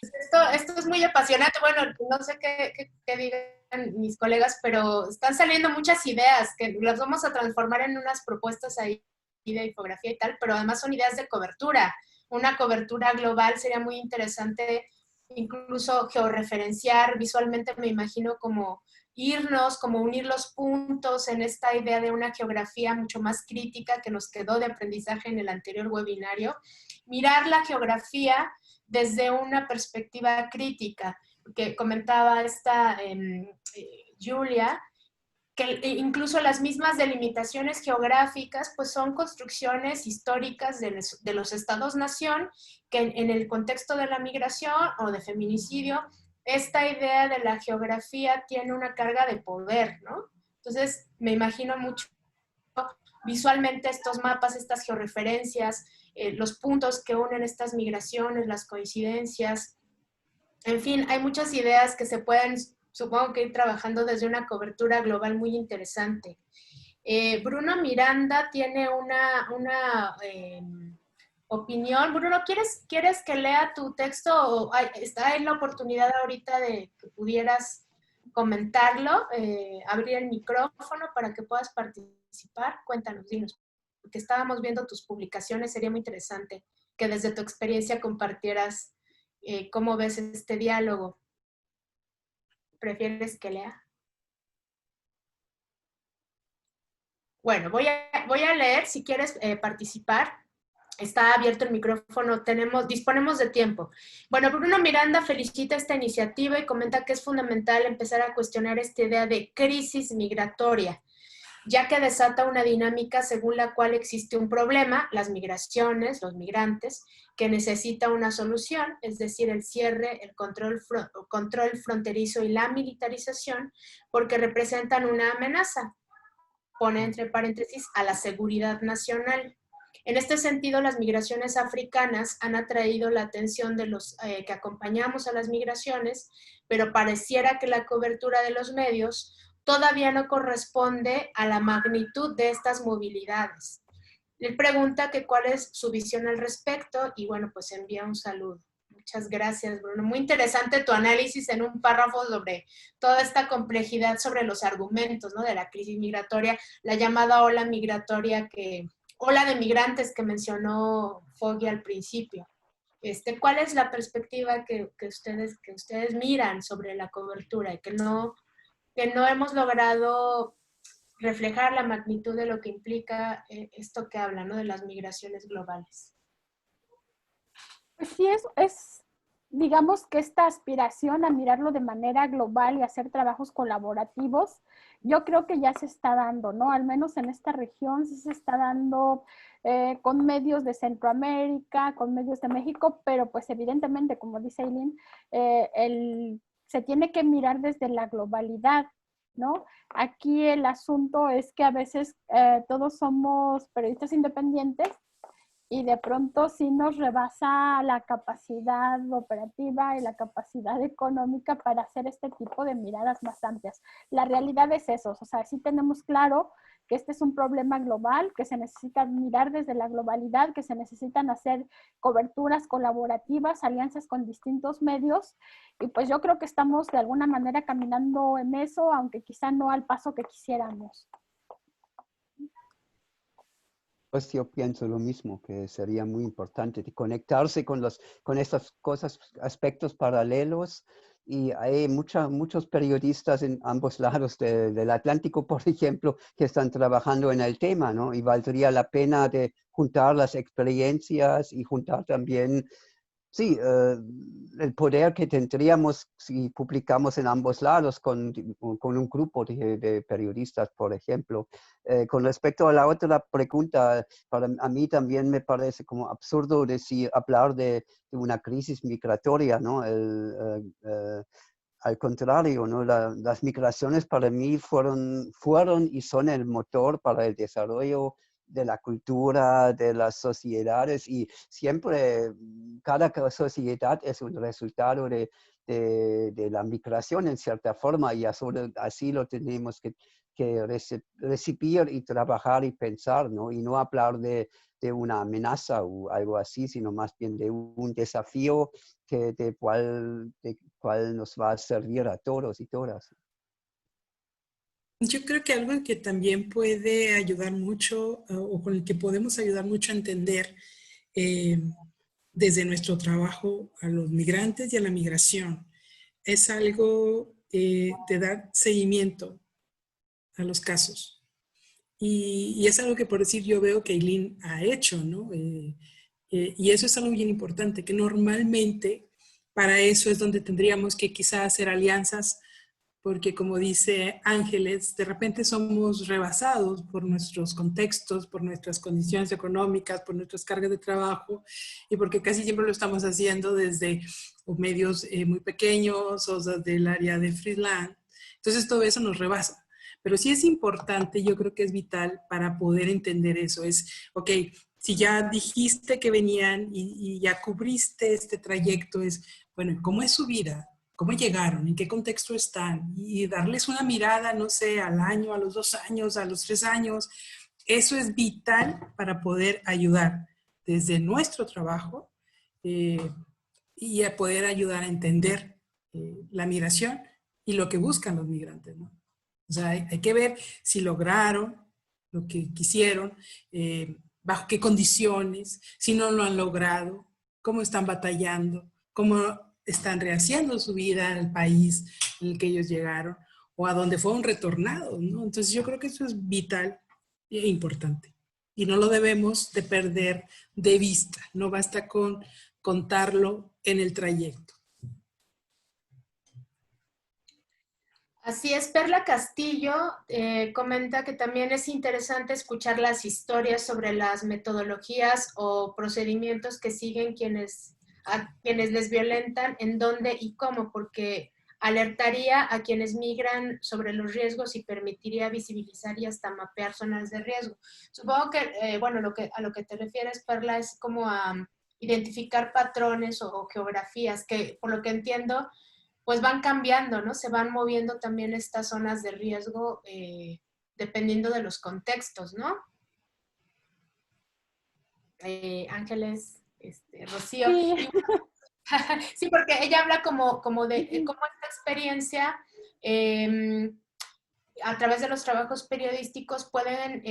Esto es muy apasionante. Bueno, no sé qué digan mis colegas, pero están saliendo muchas ideas que las vamos a transformar en unas propuestas ahí de infografía y tal, pero además son ideas de cobertura. Una cobertura global sería muy interesante, incluso georreferenciar visualmente, me imagino como irnos, como unir los puntos en esta idea de una geografía mucho más crítica que nos quedó de aprendizaje en el anterior webinario. Mirar la geografía desde una perspectiva crítica, que comentaba Julia, que incluso las mismas delimitaciones geográficas pues son construcciones históricas de los estados-nación que en el contexto de la migración o de feminicidio, esta idea de la geografía tiene una carga de poder, ¿no? Entonces me imagino mucho visualmente estos mapas, estas georreferencias, los puntos que unen estas migraciones, las coincidencias. En fin, hay muchas ideas que se pueden, supongo que ir trabajando desde una cobertura global muy interesante. Bruno Miranda tiene una opinión. Bruno, ¿quieres que lea tu texto? O está en la oportunidad ahorita de que pudieras comentarlo, abrir el micrófono para que puedas participar. Cuéntanos, dinos, porque estábamos viendo tus publicaciones, sería muy interesante que desde tu experiencia compartieras cómo ves este diálogo. ¿Prefieres que lea? Bueno, voy a leer, si quieres participar. Está abierto el micrófono, disponemos de tiempo. Bueno, Bruno Miranda felicita esta iniciativa y comenta que es fundamental empezar a cuestionar esta idea de crisis migratoria, ya que desata una dinámica según la cual existe un problema, las migraciones, los migrantes, que necesita una solución, es decir, el cierre, el control fronterizo y la militarización, porque representan una amenaza, pone entre paréntesis, a la seguridad nacional. En este sentido, las migraciones africanas han atraído la atención de los que acompañamos a las migraciones, pero pareciera que la cobertura de los medios todavía no corresponde a la magnitud de estas movilidades. Él pregunta que cuál es su visión al respecto y bueno, pues envía un saludo. Muchas gracias, Bruno. Muy interesante tu análisis en un párrafo sobre toda esta complejidad sobre los argumentos, ¿no? De la crisis migratoria, la llamada ola migratoria ola de migrantes que mencionó Foggy al principio. ¿Cuál es la perspectiva que ustedes miran sobre la cobertura y que no hemos logrado reflejar la magnitud de lo que implica esto que habla, ¿no? De las migraciones globales?
Pues sí, digamos que esta aspiración a mirarlo de manera global y hacer trabajos colaborativos, yo creo que ya se está dando, ¿no? Al menos en esta región sí se está dando con medios de Centroamérica, con medios de México, pero pues evidentemente, como dice Eileen, se tiene que mirar desde la globalidad, ¿no? Aquí el asunto es que a veces todos somos periodistas independientes y de pronto sí nos rebasa la capacidad operativa y la capacidad económica para hacer este tipo de miradas más amplias. La realidad es eso, o sea, sí tenemos claro que este es un problema global, que se necesita mirar desde la globalidad, que se necesitan hacer coberturas colaborativas, alianzas con distintos medios, y pues yo creo que estamos de alguna manera caminando en eso, aunque quizá no al paso que quisiéramos.
Pues yo pienso lo mismo, que sería muy importante de conectarse con estas cosas, aspectos paralelos. Y hay muchos periodistas en ambos lados del Atlántico, por ejemplo, que están trabajando en el tema, ¿no? Y valdría la pena de juntar las experiencias y juntar también, sí, el poder que tendríamos si publicamos en ambos lados con un grupo de periodistas, por ejemplo. Con respecto a la otra pregunta, a mí también me parece como absurdo hablar de una crisis migratoria, ¿no? Al contrario, ¿no? Las migraciones para mí fueron y son el motor para el desarrollo de la cultura, de las sociedades, y siempre cada sociedad es un resultado de la migración en cierta forma, y así lo tenemos que recibir y trabajar y pensar, ¿no? Y no hablar de de una amenaza o algo así, sino más bien de un desafío de cual nos va a servir a todos y todas.
Yo creo que algo que también puede ayudar mucho o con el que podemos ayudar mucho a entender desde nuestro trabajo a los migrantes y a la migración es algo de dar seguimiento a los casos. Y es algo que, por decir, yo veo que Eileen ha hecho, ¿no? Y eso es algo bien importante, que normalmente para eso es donde tendríamos que quizás hacer alianzas, porque como dice Ángeles, de repente somos rebasados por nuestros contextos, por nuestras condiciones económicas, por nuestras cargas de trabajo, y porque casi siempre lo estamos haciendo desde medios muy pequeños o del área de freelance. Entonces todo eso nos rebasa. Pero sí es importante, yo creo que es vital para poder entender eso. Es, ok, si ya dijiste que venían y ya cubriste este trayecto, es, bueno, ¿cómo es su vida? ¿Cómo llegaron? ¿En qué contexto están? Y darles una mirada, no sé, al año, a los 2 años, a los 3 años. Eso es vital para poder ayudar desde nuestro trabajo y a poder ayudar a entender la migración y lo que buscan los migrantes, ¿no? O sea, hay que ver si lograron lo que quisieron, bajo qué condiciones, si no lo han logrado, cómo están batallando, cómo están rehaciendo su vida en el país en el que ellos llegaron o a donde fueron retornados, ¿no? Entonces yo creo que eso es vital e importante y no lo debemos de perder de vista. No basta con contarlo en el trayecto.
Así es, Perla Castillo comenta que también es interesante escuchar las historias sobre las metodologías o procedimientos que siguen a quienes les violentan, en dónde y cómo, porque alertaría a quienes migran sobre los riesgos y permitiría visibilizar y hasta mapear zonas de riesgo. Supongo que, bueno, a lo que te refieres, Perla, es como a identificar patrones o geografías que, por lo que entiendo, pues van cambiando, ¿no? Se van moviendo también estas zonas de riesgo dependiendo de los contextos, ¿no? Ángeles, Rocío.
Sí.
Y, sí, porque ella habla como de cómo esta experiencia a través de los trabajos periodísticos pueden,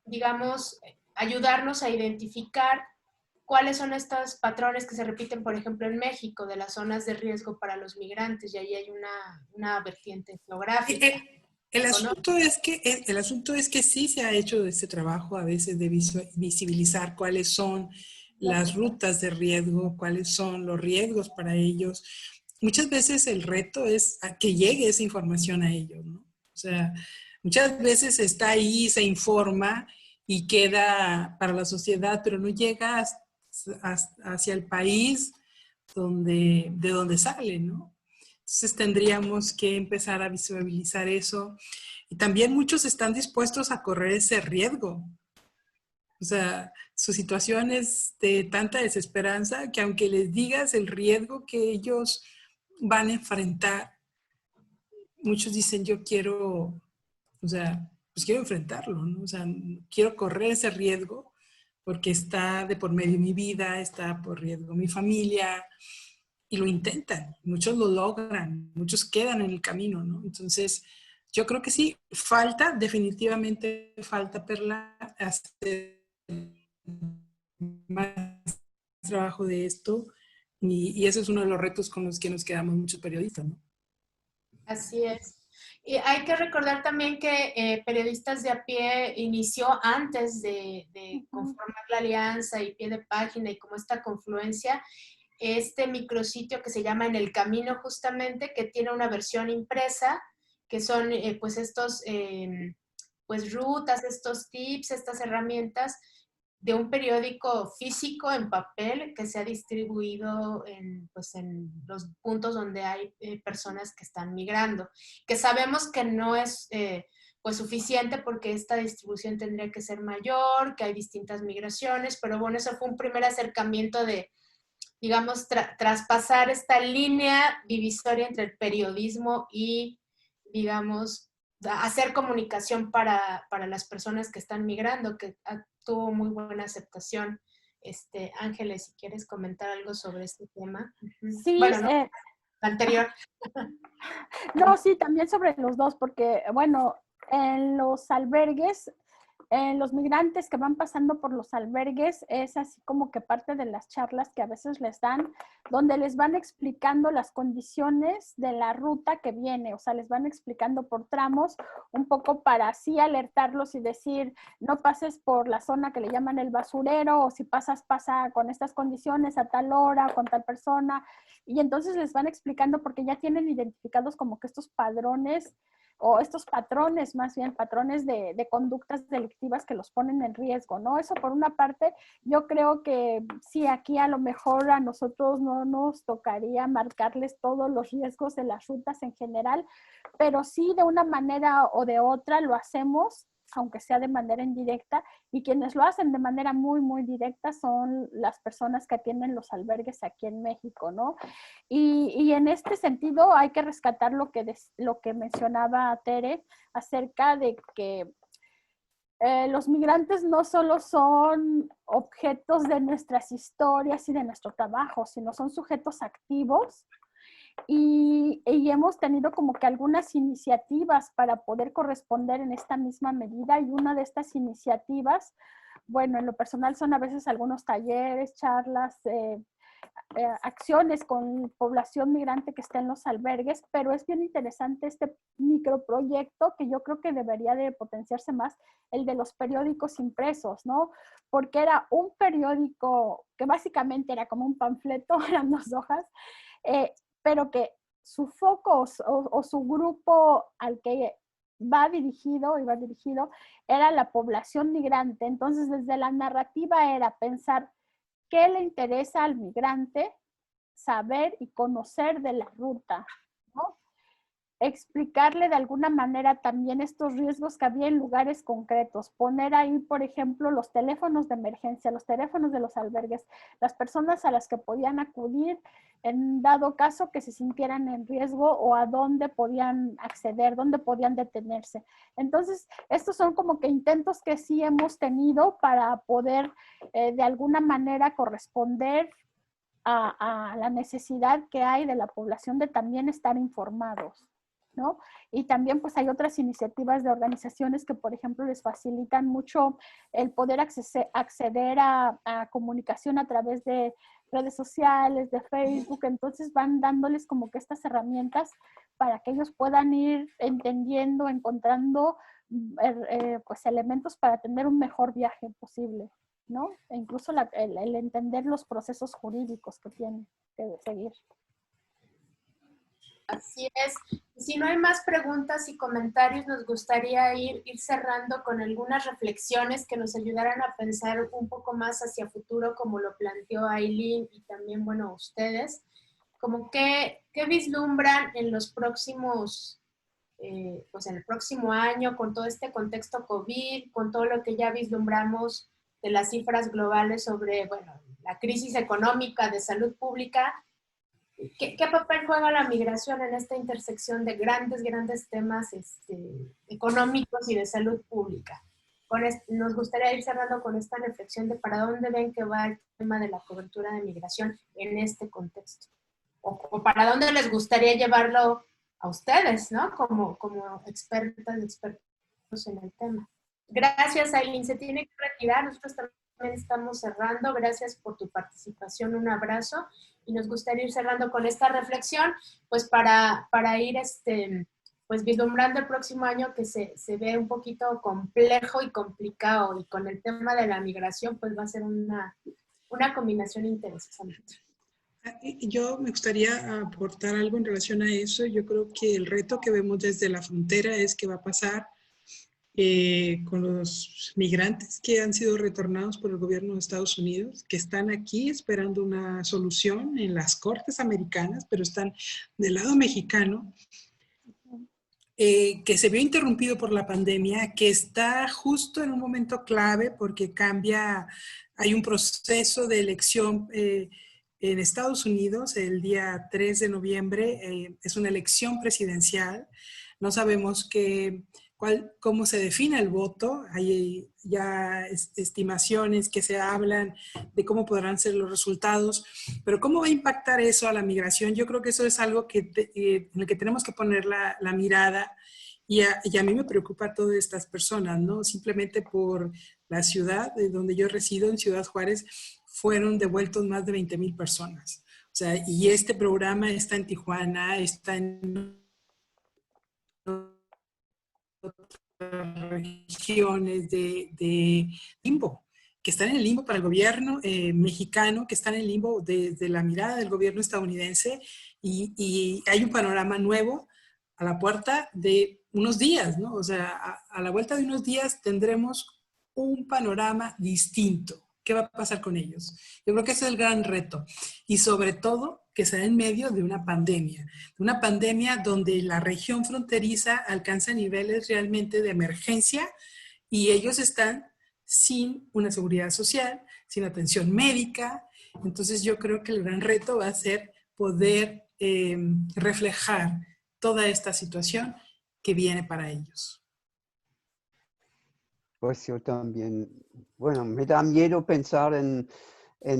digamos, ayudarnos a identificar cuáles son estos patrones que se repiten, por ejemplo, en México, de las zonas de riesgo para los migrantes, y ahí hay una vertiente geográfica.
El asunto es que sí se ha hecho este trabajo a veces de visibilizar cuáles son las rutas de riesgo, cuáles son los riesgos para ellos. Muchas veces el reto es a que llegue esa información a ellos, ¿no? O sea, muchas veces está ahí, se informa y queda para la sociedad, pero no llega hacia el país de donde sale, ¿no? Entonces tendríamos que empezar a visibilizar eso. Y también muchos están dispuestos a correr ese riesgo. O sea, su situación es de tanta desesperanza que aunque les digas el riesgo que ellos van a enfrentar, muchos dicen, yo quiero, o sea, pues quiero enfrentarlo, ¿no? O sea, quiero correr ese riesgo porque está de por medio mi vida, está por riesgo mi familia, y lo intentan. Muchos lo logran, muchos quedan en el camino, ¿no? Entonces, yo creo que sí, definitivamente falta, Perla, hacer más trabajo de esto, y ese es uno de los retos con los que nos quedamos muchos periodistas, ¿no?
Así es. Y hay que recordar también que Periodistas de a Pie inició antes de conformar la alianza y Pie de Página y como esta confluencia, este micrositio que se llama En el Camino justamente, que tiene una versión impresa, que son pues estos pues rutas, estos tips, estas herramientas de un periódico físico en papel que se ha distribuido pues en los puntos donde hay personas que están migrando, que sabemos que no es pues suficiente porque esta distribución tendría que ser mayor, que hay distintas migraciones, pero bueno, eso fue un primer acercamiento de, digamos, traspasar esta línea divisoria entre el periodismo y, digamos, hacer comunicación para las personas que están migrando, que tuvo muy buena aceptación. Ángeles, si quieres comentar algo sobre este tema.
Sí,
bueno, no, anterior.
No, sí, también sobre los dos, porque, bueno, en los albergues, los migrantes que van pasando por los albergues, es así como que parte de las charlas que a veces les dan, donde les van explicando las condiciones de la ruta que viene, o sea, les van explicando por tramos, un poco para así alertarlos y decir, no pases por la zona que le llaman el basurero, o si pasas, pasa con estas condiciones a tal hora, con tal persona, y entonces les van explicando porque ya tienen identificados como que estos padrones, o estos patrones, más bien patrones de conductas delictivas que los ponen en riesgo, ¿no? Eso por una parte, yo creo que sí, aquí a lo mejor a nosotros no nos tocaría marcarles todos los riesgos de las rutas en general, pero sí de una manera o de otra lo hacemos, aunque sea de manera indirecta, y quienes lo hacen de manera muy, muy directa son las personas que atienden los albergues aquí en México, ¿no? Y en este sentido hay que rescatar lo que mencionaba Tere acerca de que los migrantes no solo son objetos de nuestras historias y de nuestro trabajo, sino son sujetos activos y hemos tenido como que algunas iniciativas para poder corresponder en esta misma medida, y una de estas iniciativas, bueno, en lo personal son a veces algunos talleres, charlas, acciones con población migrante que está en los albergues, pero es bien interesante este microproyecto que yo creo que debería de potenciarse más, el de los periódicos impresos, ¿no? Porque era un periódico que básicamente era como un panfleto, eran 2 hojas, pero que su foco o su grupo al que iba dirigido era la población migrante. Entonces, desde la narrativa era pensar qué le interesa al migrante saber y conocer de la ruta, ¿no? Explicarle de alguna manera también estos riesgos que había en lugares concretos, poner ahí, por ejemplo, los teléfonos de emergencia, los teléfonos de los albergues, las personas a las que podían acudir en dado caso que se sintieran en riesgo, o a dónde podían acceder, dónde podían detenerse. Entonces, estos son como que intentos que sí hemos tenido para poder de alguna manera corresponder a la necesidad que hay de la población de también estar informados, ¿no? Y también pues hay otras iniciativas de organizaciones que, por ejemplo, les facilitan mucho el poder acceder a comunicación a través de redes sociales, de Facebook. Entonces van dándoles como que estas herramientas para que ellos puedan ir entendiendo, encontrando pues elementos para tener un mejor viaje posible, ¿no? E incluso el entender los procesos jurídicos que tienen que seguir.
Así es. Si no hay más preguntas y comentarios, nos gustaría ir cerrando con algunas reflexiones que nos ayudaran a pensar un poco más hacia futuro, como lo planteó Aileen y también, bueno, ustedes. Como qué vislumbran en los próximos, pues en el próximo año, con todo este contexto COVID, con todo lo que ya vislumbramos de las cifras globales sobre, bueno, la crisis económica, de salud pública. ¿Qué papel juega la migración en esta intersección de grandes temas económicos y de salud pública? Nos gustaría ir cerrando con esta reflexión de para dónde ven que va el tema de la cobertura de migración en este contexto. O para dónde les gustaría llevarlo a ustedes, ¿no? Como expertos en el tema. Gracias, Aileen. Se tiene que retirar. Nosotros también estamos cerrando. Gracias por tu participación. Un abrazo. Y nos gustaría ir cerrando con esta reflexión, pues para ir pues vislumbrando el próximo año, que se ve un poquito complejo y complicado, y con el tema de la migración, pues va a ser una combinación interesante.
Yo me gustaría aportar algo en relación a eso. Yo creo que el reto que vemos desde la frontera es qué va a pasar con los migrantes que han sido retornados por el gobierno de Estados Unidos, que están aquí esperando una solución en las cortes americanas, pero están del lado mexicano, que se vio interrumpido por la pandemia, que está justo en un momento clave porque hay un proceso de elección en Estados Unidos el día 3 de noviembre, es una elección presidencial. No sabemos cómo se define el voto. Hay ya estimaciones que se hablan de cómo podrán ser los resultados, pero cómo va a impactar eso a la migración. Yo creo que eso es algo en el que tenemos que poner la mirada, y a mí me preocupa a todas estas personas, ¿no? Simplemente por la ciudad de donde yo resido, en Ciudad Juárez, fueron devueltos más de 20,000 personas. O sea, y este programa está en Tijuana, está en regiones de limbo, que están en el limbo para el gobierno mexicano, que están en el limbo desde la mirada del gobierno estadounidense, y hay un panorama nuevo a la puerta de unos días, ¿no? O sea, a la vuelta de unos días tendremos un panorama distinto. ¿Qué va a pasar con ellos? Yo creo que ese es el gran reto. Y sobre todo, que será en medio de una pandemia donde la región fronteriza alcanza niveles realmente de emergencia, y ellos están sin una seguridad social, sin atención médica. Entonces yo creo que el gran reto va a ser poder reflejar toda esta situación que viene para ellos.
Pues yo también, bueno, me da miedo pensar en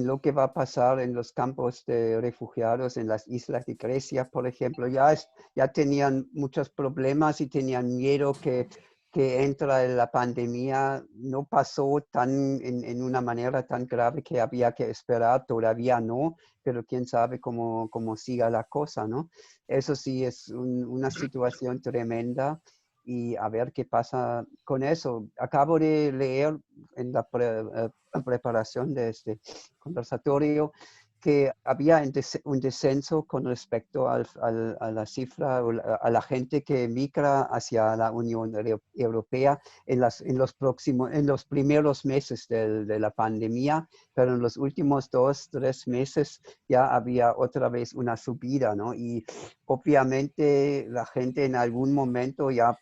lo que va a pasar en los campos de refugiados en las islas de Grecia, por ejemplo. Ya tenían muchos problemas y tenían miedo que entra la pandemia. No pasó en una manera tan grave que había que esperar, todavía no, pero quién sabe cómo siga la cosa, ¿no? Eso sí es una situación tremenda. Y a ver qué pasa con eso. Acabo de leer en la preparación de este conversatorio que había un descenso con respecto a la cifra, a la gente que migra hacia la Unión Europea en los primeros meses de la pandemia, pero en los últimos 2-3 meses ya había otra vez una subida, ¿no? Y obviamente la gente en algún momento ya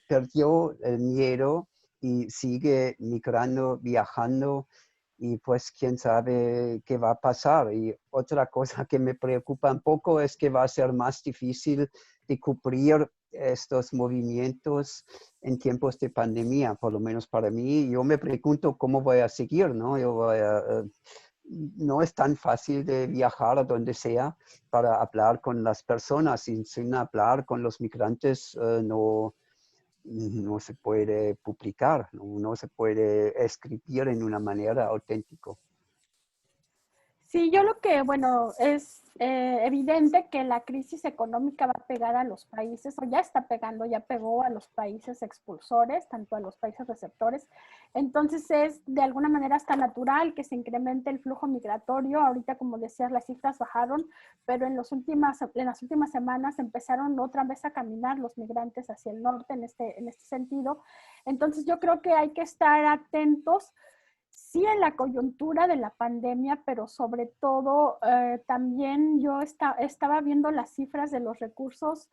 perdió el miedo y sigue migrando, viajando, y pues quién sabe qué va a pasar. Y otra cosa que me preocupa un poco es que va a ser más difícil de cubrir estos movimientos en tiempos de pandemia, por lo menos para mí. Yo me pregunto cómo voy a seguir, ¿no? No es tan fácil de viajar a donde sea para hablar con las personas. Sin hablar con los migrantes no se puede publicar, no se puede escribir en una manera auténtica.
Sí, yo lo que, bueno, es evidente que la crisis económica va a pegar a los países, o ya está pegando, ya pegó a los países expulsores, tanto a los países receptores. Entonces es de alguna manera hasta natural que se incremente el flujo migratorio. Ahorita, como decías, las cifras bajaron, pero en las últimas semanas empezaron otra vez a caminar los migrantes hacia el norte en este sentido. Entonces yo creo que hay que estar atentos, sí, en la coyuntura de la pandemia, pero sobre todo también yo estaba viendo las cifras de los recursos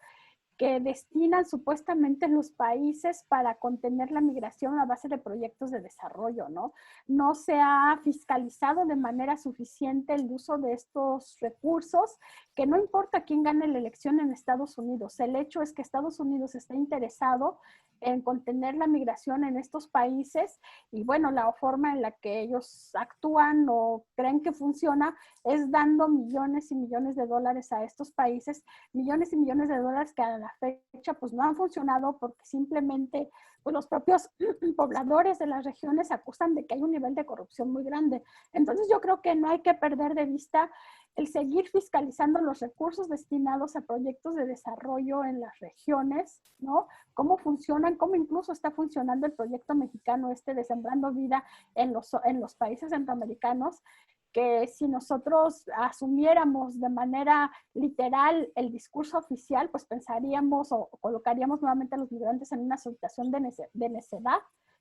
que destinan supuestamente los países para contener la migración a base de proyectos de desarrollo, ¿no? No se ha fiscalizado de manera suficiente el uso de estos recursos, que no importa quién gane la elección en Estados Unidos, el hecho es que Estados Unidos está interesado en contener la migración en estos países, y bueno, la forma en la que ellos actúan o creen que funciona es dando millones y millones de dólares a estos países, millones y millones de dólares que a la fecha pues no han funcionado porque simplemente pues, los propios pobladores de las regiones acusan de que hay un nivel de corrupción muy grande. Entonces yo creo que no hay que perder de vista el seguir fiscalizando los recursos destinados a proyectos de desarrollo en las regiones, ¿no? Cómo funcionan, cómo incluso está funcionando el proyecto mexicano de Sembrando Vida en los países centroamericanos, que si nosotros asumiéramos de manera literal el discurso oficial, pues pensaríamos o colocaríamos nuevamente a los migrantes en una situación de necedad,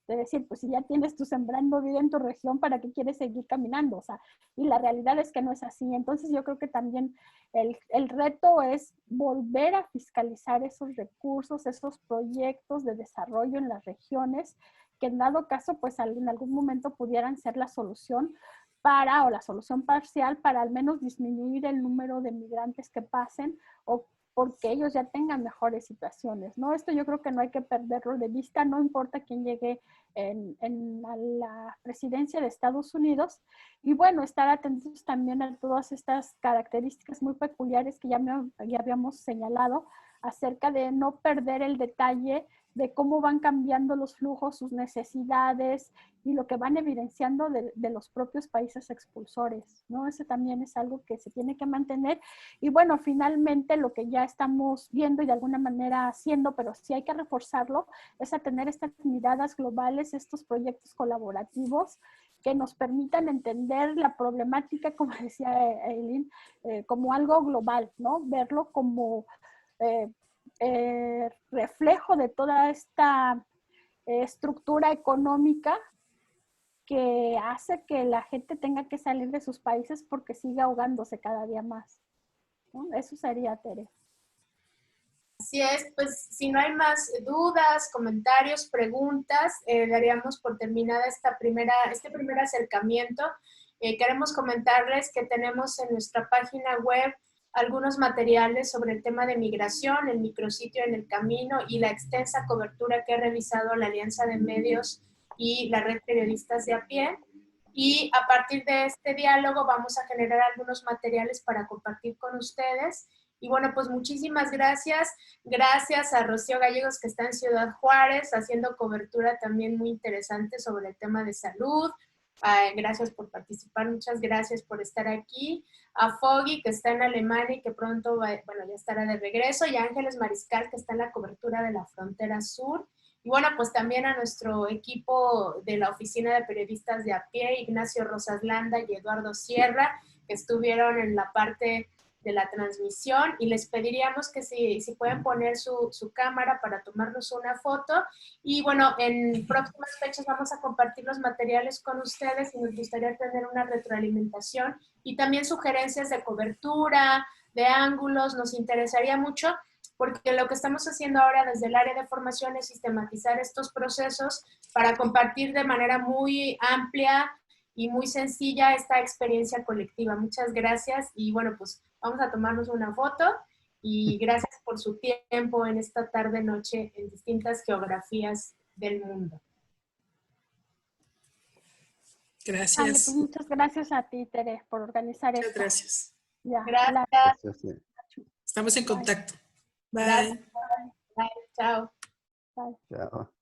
de decir, pues si ya tienes tu Sembrando Vida en tu región, ¿para qué quieres seguir caminando? O sea, y la realidad es que no es así. Entonces yo creo que también el reto es volver a fiscalizar esos recursos, esos proyectos de desarrollo en las regiones, que en dado caso, pues en algún momento pudieran ser la solución o la solución parcial para al menos disminuir el número de migrantes que pasen, o porque ellos ya tengan mejores situaciones, ¿no? Esto yo creo que no hay que perderlo de vista, no importa quién llegue a la presidencia de Estados Unidos. Y bueno, estar atentos también a todas estas características muy peculiares que ya habíamos señalado acerca de no perder el detalle de cómo van cambiando los flujos, sus necesidades y lo que van evidenciando de los propios países expulsores, ¿no? Eso también es algo que se tiene que mantener. Y bueno, finalmente lo que ya estamos viendo y de alguna manera haciendo, pero sí hay que reforzarlo, es a tener estas miradas globales, estos proyectos colaborativos que nos permitan entender la problemática, como decía Eileen, como algo global, ¿no? Verlo como reflejo de toda esta estructura económica que hace que la gente tenga que salir de sus países porque sigue ahogándose cada día más, ¿no? Eso sería, Tere.
Así es, pues si no hay más dudas, comentarios, preguntas, daríamos por terminada este primer acercamiento. Queremos comentarles que tenemos en nuestra página web algunos materiales sobre el tema de migración, el micrositio En el Camino y la extensa cobertura que ha realizado la Alianza de Medios y la Red Periodistas de a Pie. Y a partir de este diálogo vamos a generar algunos materiales para compartir con ustedes. Y bueno, pues muchísimas gracias. Gracias a Rocío Gallegos, que está en Ciudad Juárez, haciendo cobertura también muy interesante sobre el tema de salud. Gracias por participar, muchas gracias por estar aquí. A Foggy, que está en Alemania y que pronto ya estará de regreso. Y a Ángeles Mariscal, que está en la cobertura de la frontera sur. Y bueno, pues también a nuestro equipo de la Oficina de Periodistas de a Pie, Ignacio Rosas Landa y Eduardo Sierra, que estuvieron en la parte de la transmisión, y les pediríamos que si pueden poner su cámara para tomarnos una foto. Y bueno, en próximas fechas vamos a compartir los materiales con ustedes y nos gustaría tener una retroalimentación y también sugerencias de cobertura, de ángulos. Nos interesaría mucho, porque lo que estamos haciendo ahora desde el área de formación es sistematizar estos procesos para compartir de manera muy amplia y muy sencilla esta experiencia colectiva. Muchas gracias y bueno, pues vamos a tomarnos una foto y gracias por su tiempo en esta tarde-noche en distintas geografías del mundo.
Gracias.
Vale, pues muchas gracias a ti, Tere, por organizar esto.
Muchas gracias.
Ya,
Gracias.
Estamos en contacto. Bye.
Gracias. Bye. Chao.
Bye.
Chao.